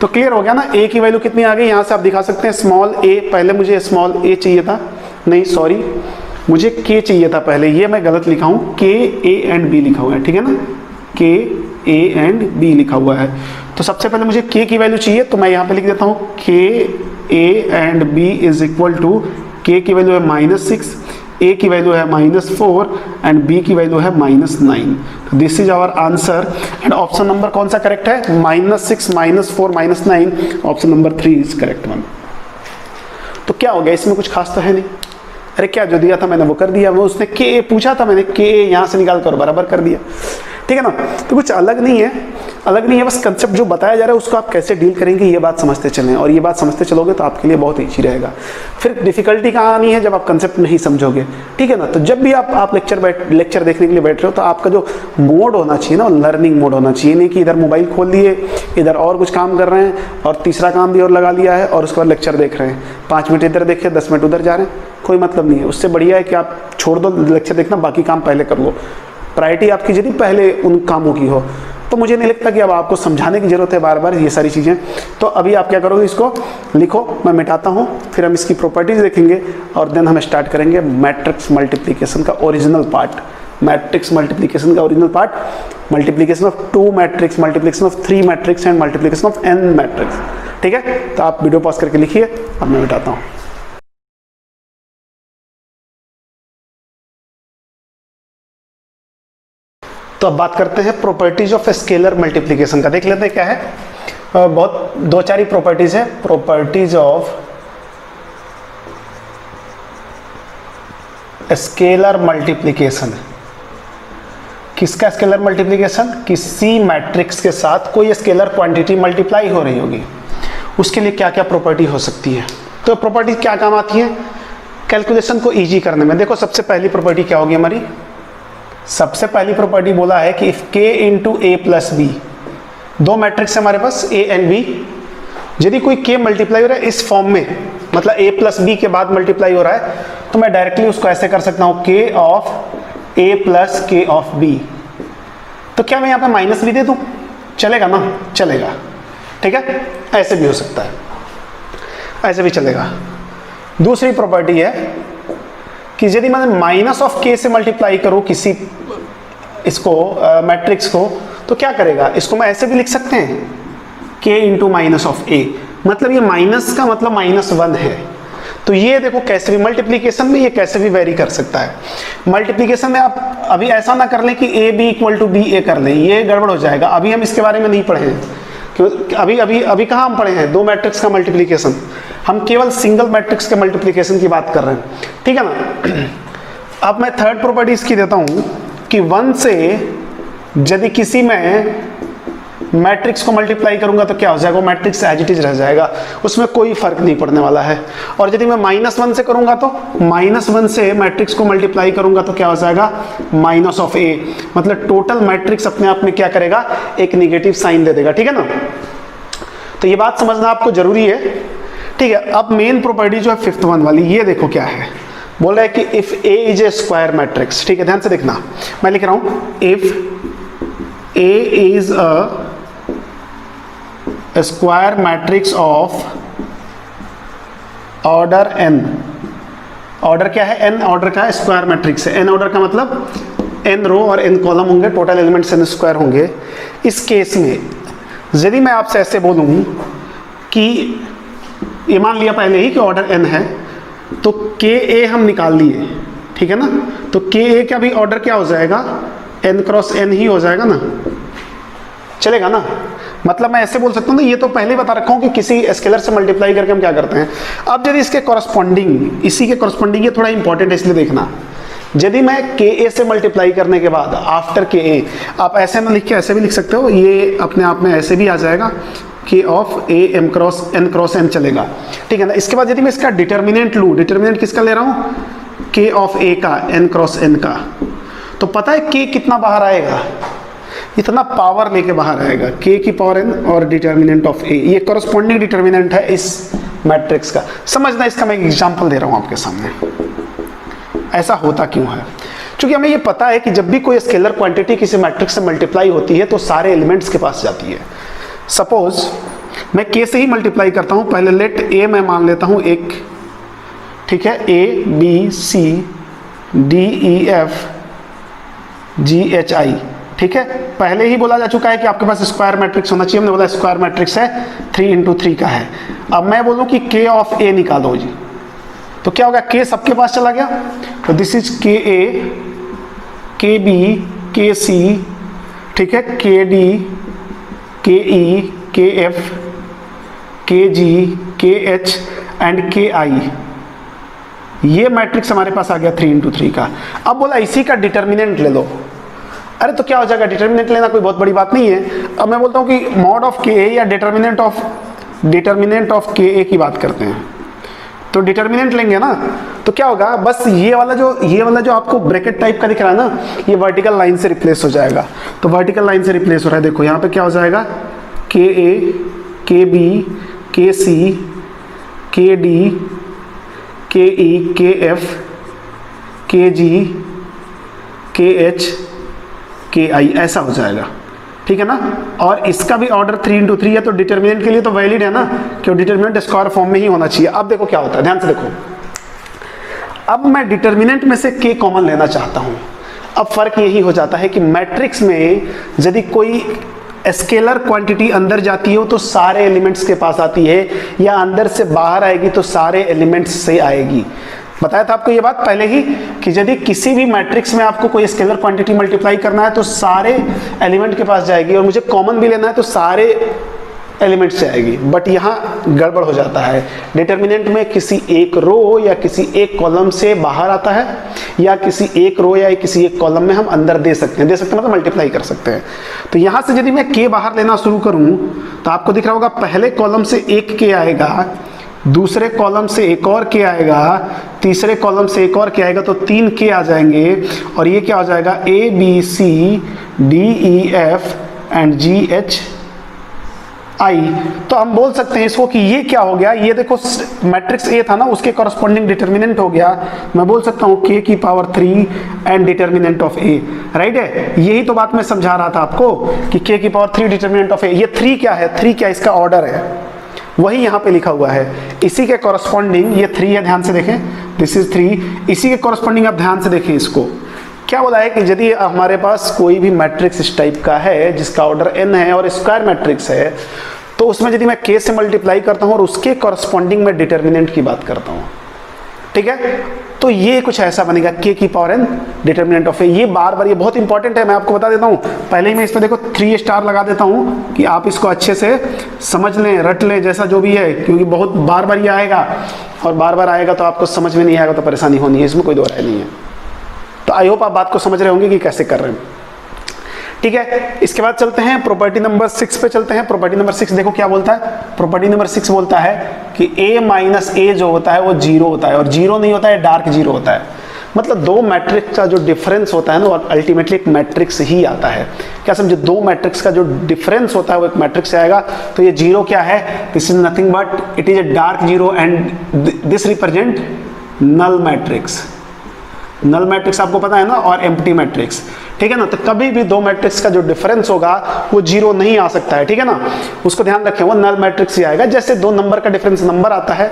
A: तो क्लियर हो गया ना, a की वैल्यू कितनी आ गई, यहां से आप दिखा सकते हैं स्मॉल a, पहले मुझे स्मॉल a चाहिए था, नहीं सॉरी मुझे k चाहिए था पहले, ये मैं गलत लिखा हूँ, k a एंड b लिखा हुआ है, ठीक है ना, k a एंड b लिखा हुआ है। तो सबसे पहले मुझे k की वैल्यू चाहिए, तो मैं यहाँ पे लिख देता हूँ k a and b is equal to, k की वैल्यू है -6, a की वैल्यू है -4 एंड b की वैल्यू है -9। तो this is our answer, and option number कौन सा करेक्ट है, -6 -4 -9, option number 3 is correct one. तो क्या हो गया, इसमें कुछ खास तो है नहीं, अरे क्या जो दिया था मैंने वो कर दिया, वो उसने के पूछा था, मैंने के यहाँ से निकाल कर बराबर कर दिया, ठीक है ना। तो कुछ अलग नहीं है, अलग नहीं है, बस कंसेप्ट जो बताया जा रहा है उसको आप कैसे डील करेंगे ये बात समझते चलें, और ये बात समझते चलोगे तो आपके लिए बहुत ईजी रहेगा। फिर डिफिकल्टी कहाँ आनी है, जब आप कंसेप्ट नहीं समझोगे, ठीक है ना। तो जब भी आप लेक्चर देखने के लिए बैठ रहे हो, तो आपका जो मोड होना चाहिए ना, लर्निंग मोड होना चाहिए, नहीं कि इधर मोबाइल खोल लिए, इधर और कुछ काम कर रहे हैं और तीसरा काम भी और लगा लिया है और उसके बाद लेक्चर देख रहे हैं, 5 मिनट इधर देखे 10 मिनट उधर जा रहे हैं, कोई मतलब नहीं है। उससे बढ़िया है कि आप छोड़ दो लेक्चर देखना, बाकी काम पहले कर लो, प्रायोरिटी आपकी यदि पहले उन कामों की हो। तो मुझे नहीं लगता कि अब आपको समझाने की जरूरत है बार बार ये सारी चीज़ें। तो अभी आप क्या करोगे, इसको लिखो, मैं मिटाता हूँ, फिर हम इसकी प्रॉपर्टीज देखेंगे और देन हम स्टार्ट करेंगे मैट्रिक्स मल्टीप्लिकेशन का ओरिजिनल पार्ट। मैट्रिक्स मल्टीप्लिकेशन का original part, multiplication of 2 matrix, multiplication of 3 matrix and multiplication of n matrix, ठीक है। तो आप वीडियो पॉज करके लिखिए, अब मैं मिटाता हूँ। तो अब बात करते हैं प्रॉपर्टीज ऑफ स्केलर मल्टीप्लिकेशन का, देख लेते हैं क्या है। बहुत दो चार ही प्रॉपर्टीज है, प्रॉपर्टीज ऑफ स्केलर मल्टीप्लिकेशन। किसका स्केलर मल्टीप्लिकेशन? किसी मैट्रिक्स के साथ कोई स्केलर क्वांटिटी मल्टीप्लाई हो रही होगी, उसके लिए क्या क्या प्रॉपर्टी हो सकती है। तो प्रॉपर्टी क्या काम आती है कैलकुलेशन को इजी करने में। देखो सबसे पहली प्रॉपर्टी क्या होगी हमारी, सबसे पहली प्रॉपर्टी बोला है कि if k into A plus B, दो मैट्रिक्स है हमारे पास a एंड b, यदि कोई k मल्टीप्लाई हो रहा है इस फॉर्म में, मतलब a प्लस बी के बाद मल्टीप्लाई हो रहा है, तो मैं डायरेक्टली उसको ऐसे कर सकता हूं k of a plus k of b। तो क्या मैं यहाँ पे माइनस भी दे दूं, चलेगा ना? चलेगा, ठीक है, ऐसे भी हो सकता है, ऐसे भी चलेगा। दूसरी प्रॉपर्टी है कि यदि मैं माइनस ऑफ k से मल्टीप्लाई करूं किसी इसको मैट्रिक्स को, तो क्या करेगा, इसको मैं ऐसे भी लिख सकते हैं k into minus of a, मतलब ये माइनस का मतलब -1 है। तो ये देखो कैसे भी मल्टीप्लीकेशन में ये कैसे भी वेरी कर सकता है। मल्टीप्लीकेशन में आप अभी ऐसा ना कर लें कि a b equal to b a कर लें, ये गड़बड़ हो जाएगा। अभी हम इसके बारे में नहीं पढ़े हैं, क्योंकि अभी कहाँ हम पढ़े हैं दो मैट्रिक्स का मल्टीप्लीकेशन, हम केवल सिंगल मैट्रिक्स के मल्टीप्लीकेशन की बात कर रहे हैं, ठीक है ना। अब मैं थर्ड प्रॉपर्टी इसकी देता हूँ कि 1 से यदि किसी में मैट्रिक्स को मल्टीप्लाई करूंगा तो क्या हो जाएगा, वो मैट्रिक्स एज इट इज रह जाएगा, उसमें कोई फर्क नहीं पड़ने वाला है। और यदि मैं -1 से करूंगा तो -1 से मैट्रिक्स को मल्टीप्लाई करूंगा तो क्या हो जाएगा, माइनस ऑफ a, मतलब टोटल मैट्रिक्स अपने आप में क्या करेगा, एक निगेटिव साइन दे देगा, ठीक है ना। तो ये बात समझना आपको जरूरी है, ठीक है। अब मेन प्रॉपर्टी जो है फिफ्थ वन वाली, ये देखो क्या है, बोल रहा है कि if a is a square matrix, ठीक है, ध्यान से देखना, मैं लिख रहा हूं if a is a square matrix of order n, order क्या है, n ऑर्डर का स्क्वायर मैट्रिक्स है, n ऑर्डर का मतलब n रो और n कॉलम होंगे, टोटल एलिमेंट्स n स्क्वायर होंगे। इस केस में यदि मैं आपसे ऐसे बोलूं कि ये मान लिया पहले ही कि ऑर्डर n है, तो के ए हम निकाल लिए, ठीक है ना, तो के ए का भी ऑर्डर क्या हो जाएगा, n क्रॉस n ही हो जाएगा ना, चलेगा ना। मतलब मैं ऐसे बोल सकता हूँ ना, ये तो पहले ही बता रखा हूँ कि किसी स्केलर से मल्टीप्लाई करके हम क्या करते हैं। अब यदि इसके कॉरस्पॉन्डिंग, इसी के कॉरस्पॉन्डिंग, ये थोड़ा इंपॉर्टेंट है इसलिए देखना, यदि मैं के ए से मल्टीप्लाई करने के बाद आफ्टर के ए, आप ऐसे ना लिख के ऐसे भी लिख सकते हो, ये अपने आप में ऐसे भी आ जाएगा K of A M cross N चलेगा, ठीक है ना। इसके बाद यदि मैं इसका डिटर्मिनेंट लूँ, डिटर्मिनेंट किसका ले रहा हूँ, के ऑफ ए का, एन क्रॉस एन का, तो पता है के कितना बाहर आएगा, इतना पावर लेके बाहर आएगा, k की पावर n और डिटर्मिनेंट ऑफ a, ये कॉरस्पॉन्डिंग डिटर्मिनेंट है इस मैट्रिक्स का। समझना, इसका मैं एक एग्जांपल दे रहा हूं आपके सामने, ऐसा होता क्यों है। क्योंकि हमें ये पता है कि जब भी कोई स्केलर क्वांटिटी किसी मैट्रिक्स से मल्टीप्लाई होती है तो सारे एलिमेंट्स के पास जाती है। सपोज मैं k से ही मल्टीप्लाई करता हूं, पहले लेट a मैं मान लेता हूं एक, ठीक है, a b c d e f g h i, ठीक है। पहले ही बोला जा चुका है कि आपके पास स्क्वायर मैट्रिक्स होना चाहिए, हमने बोला स्क्वायर मैट्रिक्स है 3 इंटू 3 का है। अब मैं बोलूं कि k ऑफ a निकालो जी, तो क्या होगा, k सबके पास चला गया, तो this is k a, k b, k c, ठीक है, k d, k e, k f, k g, k h and k i, ये मैट्रिक्स हमारे पास आ गया 3 इंटू 3 का। अब बोला इसी का डिटर्मिनेंट ले लो, अरे तो क्या हो जाएगा, डिटर्मिनेंट लेना कोई बहुत बड़ी बात नहीं है। अब मैं बोलता हूँ कि मॉड ऑफ के ए या डिटर्मिनेंट ऑफ के ए की बात करते हैं, तो डिटर्मिनेंट लेंगे ना, तो क्या होगा, बस ये वाला जो आपको ब्रैकेट टाइप का दिख रहा है ना, ये वर्टिकल लाइन से रिप्लेस हो जाएगा। तो वर्टिकल लाइन से रिप्लेस हो रहा है, देखो यहाँ पे क्या हो जाएगा, के ए, के बी, के सी, के डी, के ई, के एफ, के जी, के एच, के आई, ऐसा हो जाएगा, ठीक है ना। और इसका भी ऑर्डर 3 इंटू 3 है, तो डिटर्मिनेंट के लिए तो वैलिड है ना, क्यों, डिटर्मिनेंट स्क्वायर फॉर्म में ही होना चाहिए। अब देखो क्या होता है, ध्यान से देखो, अब मैं डिटर्मिनेंट में से के कॉमन लेना चाहता हूं। अब फर्क यही हो जाता है कि मैट्रिक्स में यदि कोई स्केलर क्वांटिटी अंदर जाती हो तो सारे एलिमेंट्स के पास आती है, या अंदर से बाहर आएगी तो सारे एलिमेंट्स से आएगी। बताया था आपको ये बात पहले ही कि यदि किसी भी मैट्रिक्स में आपको कोई स्केलर क्वांटिटी मल्टीप्लाई करना है तो सारे एलिमेंट के पास जाएगी, और मुझे कॉमन भी लेना है तो सारे एलिमेंट से आएगी, बट यहाँ गड़बड़ हो जाता है। डिटर्मिनेंट में किसी एक रो या किसी एक कॉलम से बाहर आता है, या किसी एक रो या किसी एक कॉलम में हम अंदर दे सकते हैं मतलब मल्टीप्लाई कर सकते हैं। तो यहाँ से यदि मैं के बाहर लेना शुरू करूँ तो आपको दिख रहा होगा पहले कॉलम से एक के आएगा, दूसरे कॉलम से एक और के आएगा, तीसरे कॉलम से एक और के आएगा, तो 3 के आ जाएंगे। और ये क्या हो जाएगा, A B C D E F and G H I. तो हम बोल सकते हैं इसको कि ये क्या हो गया, ये देखो मैट्रिक्स ए था ना, उसके कॉरस्पॉन्डिंग डिटर्मिनेंट हो गया। मैं बोल सकता हूँ k की power 3 and determinant of A, right है। यही तो बात मैं समझा रहा था आपको कि k की पावर 3 डिटर्मिनेंट ऑफ ए। ये 3 क्या है, 3 क्या इसका ऑर्डर है, वही यहाँ पे लिखा हुआ है। इसी के कॉरस्पॉन्डिंग ये 3 है, ध्यान से देखें, दिस इज 3। इसी के कॉरस्पॉन्डिंग आप ध्यान से देखें इसको, क्या बोला है कि यदि हमारे पास कोई भी मैट्रिक्स इस टाइप का है जिसका ऑर्डर n है और स्क्वायर मैट्रिक्स है, तो उसमें यदि मैं k से मल्टीप्लाई करता हूं और उसके कॉरस्पॉन्डिंग में डिटर्मिनेंट की बात करता हूं, ठीक है, तो ये कुछ ऐसा बनेगा k की पावर n डिटर्मिनेंट ऑफ ए। ये बार बार, ये बहुत इंपॉर्टेंट है, मैं आपको बता देता हूं। पहले ही मैं इस पर देखो 3 स्टार लगा देता हूं कि आप इसको अच्छे से समझ लें, रट लें, जैसा जो भी है, क्योंकि बहुत बार बार ये आएगा और बार बार आएगा तो आपको समझ में नहीं आएगा तो परेशानी होनी है, इसमें कोई दो राय नहीं है। तो आई होप आप बात को समझ रहे होंगे कि कैसे कर रहे हैं, ठीक है। इसके बाद चलते हैं प्रॉपर्टी नंबर 6 पे चलते हैं। प्रॉपर्टी नंबर 6 देखो क्या बोलता है, प्रॉपर्टी नंबर 6 बोलता है कि a माइनस ए जो होता है वो 0 होता है, और 0 नहीं होता है, डार्क 0 होता है। मतलब दो मैट्रिक्स का जो डिफरेंस होता है ना, और अल्टीमेटली एक मैट्रिक्स ही आता है। क्या समझे, दो मैट्रिक्स का जो डिफरेंस होता है वो एक मैट्रिक्स से आएगा। तो ये 0 क्या है, this is nothing but it is a dark 0 and this represent null matrix. Null matrix आपको पता है ना, और एम्प्टी मैट्रिक्स, ठीक है ना। तो कभी भी दो मैट्रिक्स का जो डिफरेंस होगा वो 0 नहीं आ सकता है, ठीक है ना, उसको ध्यान रखें, वो नल मैट्रिक्स ही आएगा। जैसे दो नंबर का डिफरेंस नंबर आता है,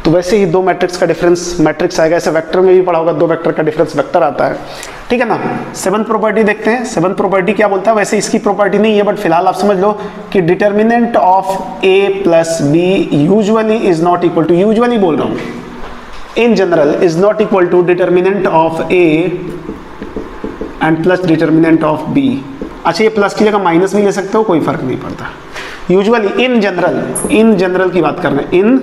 A: तो वैसे ही दो मैट्रिक्स का डिफरेंस मैट्रिक्स आएगा। ऐसे वेक्टर में भी पढ़ा होगा, दो वेक्टर का डिफरेंस वेक्टर आता है, ठीक है ना। 7th प्रॉपर्टी देखते हैं। 7th प्रॉपर्टी क्या बोलता है, वैसे इसकी प्रॉपर्टी नहीं है, बट फिलहाल आप समझ लो कि determinant of a plus B usually is not equal to, usually बोल रहा हूँ, in general is not equal to determinant of A and plus determinant of B। अच्छा, ये प्लस की जगह माइनस भी ले सकते हो, कोई फर्क नहीं पड़ता। यूजुअली इन जनरल की बात कर रहे हैं, इन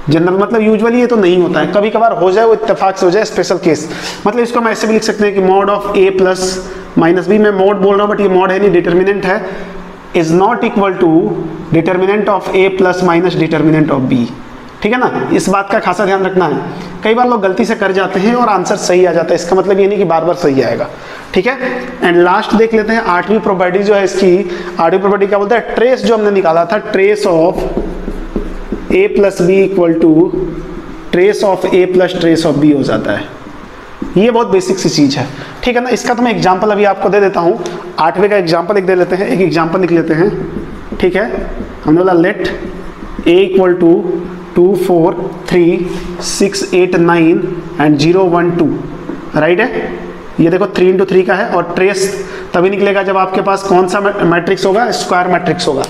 A: जनरल मतलब यूजुअली ये तो नहीं होता है, कभी कभार हो जाए, वो इत्तेफाक से हो जाए, स्पेशल केस। मतलब इसको हम ऐसे भी लिख सकते हैं कि mod of A plus minus B. मैं मॉड बोल रहा हूँ बट ये मॉड है नहीं, डिटर्मिनेंट है, is not equal to determinant of A plus minus determinant of B, ठीक है ना। इस बात का खासा ध्यान रखना है। कई बार लोग गलती से कर जाते हैं और आंसर सही आ जाता है, इसका मतलब ये नहीं कि बार बार सही आएगा, ठीक है। एंड लास्ट देख लेते हैं 8वीं प्रॉपर्टी जो है इसकी। 8वीं प्रॉपर्टी क्या बोलता है, ट्रेस जो हमने निकाला था, trace of a plus B equal to trace of a plus trace of b हो जाता है। ये बहुत बेसिक सी चीज है, ठीक है ना। इसका तो मैं एग्जाम्पल अभी आपको दे देता हूँ। 8वें का एग्जाम्पल एक दे लेते हैं, एक एग्जाम्पल लिख लेते हैं, ठीक है। हमने बोला let a equal to 2 4 3 6 8 9 and 0 1 2, right है। ये देखो 3 into 3 का है, और ट्रेस तभी निकलेगा जब आपके पास कौन सा मैट्रिक्स होगा, स्क्वायर मैट्रिक्स होगा,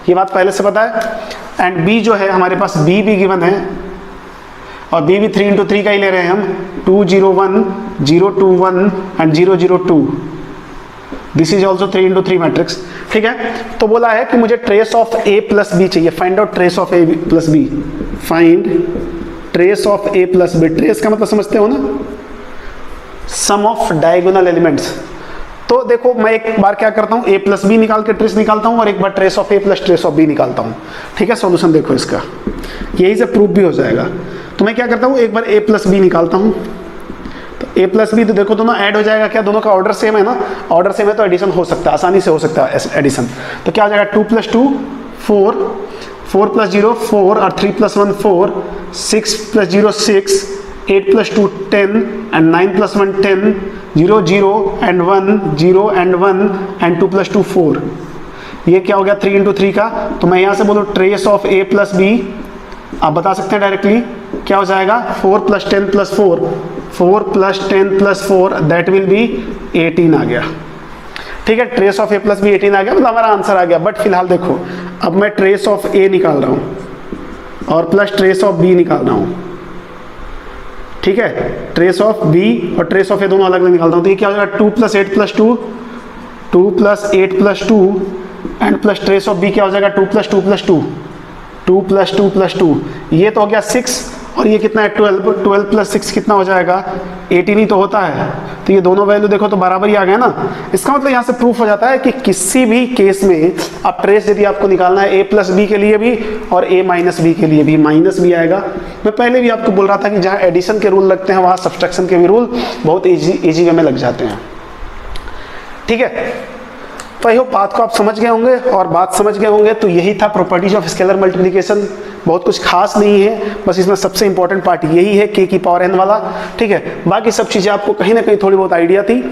A: ये बात पहले से पता है। एंड बी जो है हमारे पास बी भी गिवन है, और बी भी 3 into 3 का ही ले रहे हैं हम, 2 0 1 0 2 1 and 0 0 2। This is also 3 into 3 matrix, ठीक है। तो बोला है कि मुझे trace of a plus B चाहिए, find out trace of a plus B, find trace of a plus B. Trace का मतलब समझते हो ना, सम ऑफ डायगोनल एलिमेंट्स। तो देखो मैं एक बार क्या करता हूँ, a प्लस बी निकाल के ट्रेस निकालता हूँ, और एक बार trace of a plus trace of b निकालता हूँ, ठीक है। सॉल्यूशन देखो इसका, यही से प्रूफ भी हो जाएगा। तो मैं क्या करता हूँ, एक बार a प्लस बी निकालता हूँ, तो a प्लस बी तो देखो दोनों ऐड हो जाएगा, क्या दोनों का ऑर्डर सेम है ना, ऑर्डर सेम है तो एडिशन हो सकता है, आसानी से हो सकता है एडिशन। तो क्या हो जाएगा, 2 + 2 4, 4 + 0 4, और 3 + 1 4, 6 + 0 6, 8 + 2 10 एंड 9 + 1 10, 0 0 एंड 1 0 एंड 1 एंड 2 + 2 4। ये क्या हो गया 3 into 3 का। तो मैं यहाँ से बोलूँ trace of a plus B, आप बता सकते हैं डायरेक्टली क्या हो जाएगा, 4 + 10 + 4, 4 + 10 + 4 दैट विल बी 18 आ गया, ठीक है। Trace of a plus B 18 आ गया, मतलब हमारा आंसर आ गया। बट फिलहाल देखो, अब मैं ट्रेस ऑफ a निकाल रहा हूँ और प्लस ट्रेस ऑफ b निकाल रहा हूँ, ठीक है। ट्रेस ऑफ b और ट्रेस ऑफ a दोनों अलग अलग निकालता हूँ। तो ये क्या हो जाएगा, 2 + 8 + 2, 2 + 8 + 2 and plus trace of B क्या हो जाएगा 2 प्लस 2 प्लस 2, 2 प्लस 2 प्लस 2, ये तो हो गया 6 और ये कितना है 12, 12 प्लस 6 कितना हो जाएगा 18 ही तो होता है। तो ये दोनों वैल्यू देखो तो बराबर ही आ गया ना। इसका मतलब यहाँ से प्रूफ हो जाता है कि किसी भी केस में अब ट्रेस यदि आपको निकालना है a प्लस बी के लिए भी और a माइनस बी के लिए भी माइनस भी आएगा। मैं पहले भी आपको बोल रहा था कि जहाँ एडिशन के रूल लगते हैं वहाँ सब्सट्रैक्शन के भी रूल बहुत इजी वे में लग जाते हैं। ठीक है, तो आई होप बात को आप समझ गए होंगे, और बात समझ गए होंगे तो यही था प्रॉपर्टीज ऑफ स्केलर मल्टीप्लिकेशन। बहुत कुछ खास नहीं है, बस इसमें सबसे इंपॉर्टेंट पार्ट यही है k की पावर n वाला। ठीक है, बाकी सब चीज़ें आपको कहीं ना कहीं थोड़ी बहुत आइडिया थी,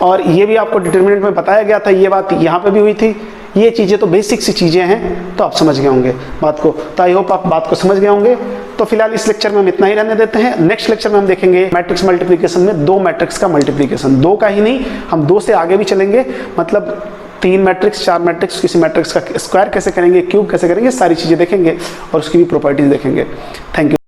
A: और ये भी आपको डिटर्मिनेंट में बताया गया था, ये बात यहाँ पे भी हुई थी। ये चीज़ें तो बेसिक सी चीज़ें हैं, तो आप समझ गए होंगे बात को। तो आई होप आप बात को समझ गए होंगे। तो फिलहाल इस लेक्चर में हम इतना ही रहने देते हैं। नेक्स्ट लेक्चर में हम देखेंगे मैट्रिक्स मल्टीप्लिकेशन में दो मैट्रिक्स का मल्टीप्लिकेशन, दो का ही नहीं, हम दो से आगे भी चलेंगे, मतलब 3 मैट्रिक्स 4 मैट्रिक्स, किसी मैट्रिक्स का स्क्वायर कैसे करेंगे, क्यूब कैसे करेंगे, सारी चीज़ें देखेंगे और उसकी भी प्रॉपर्टीज देखेंगे। Thank you.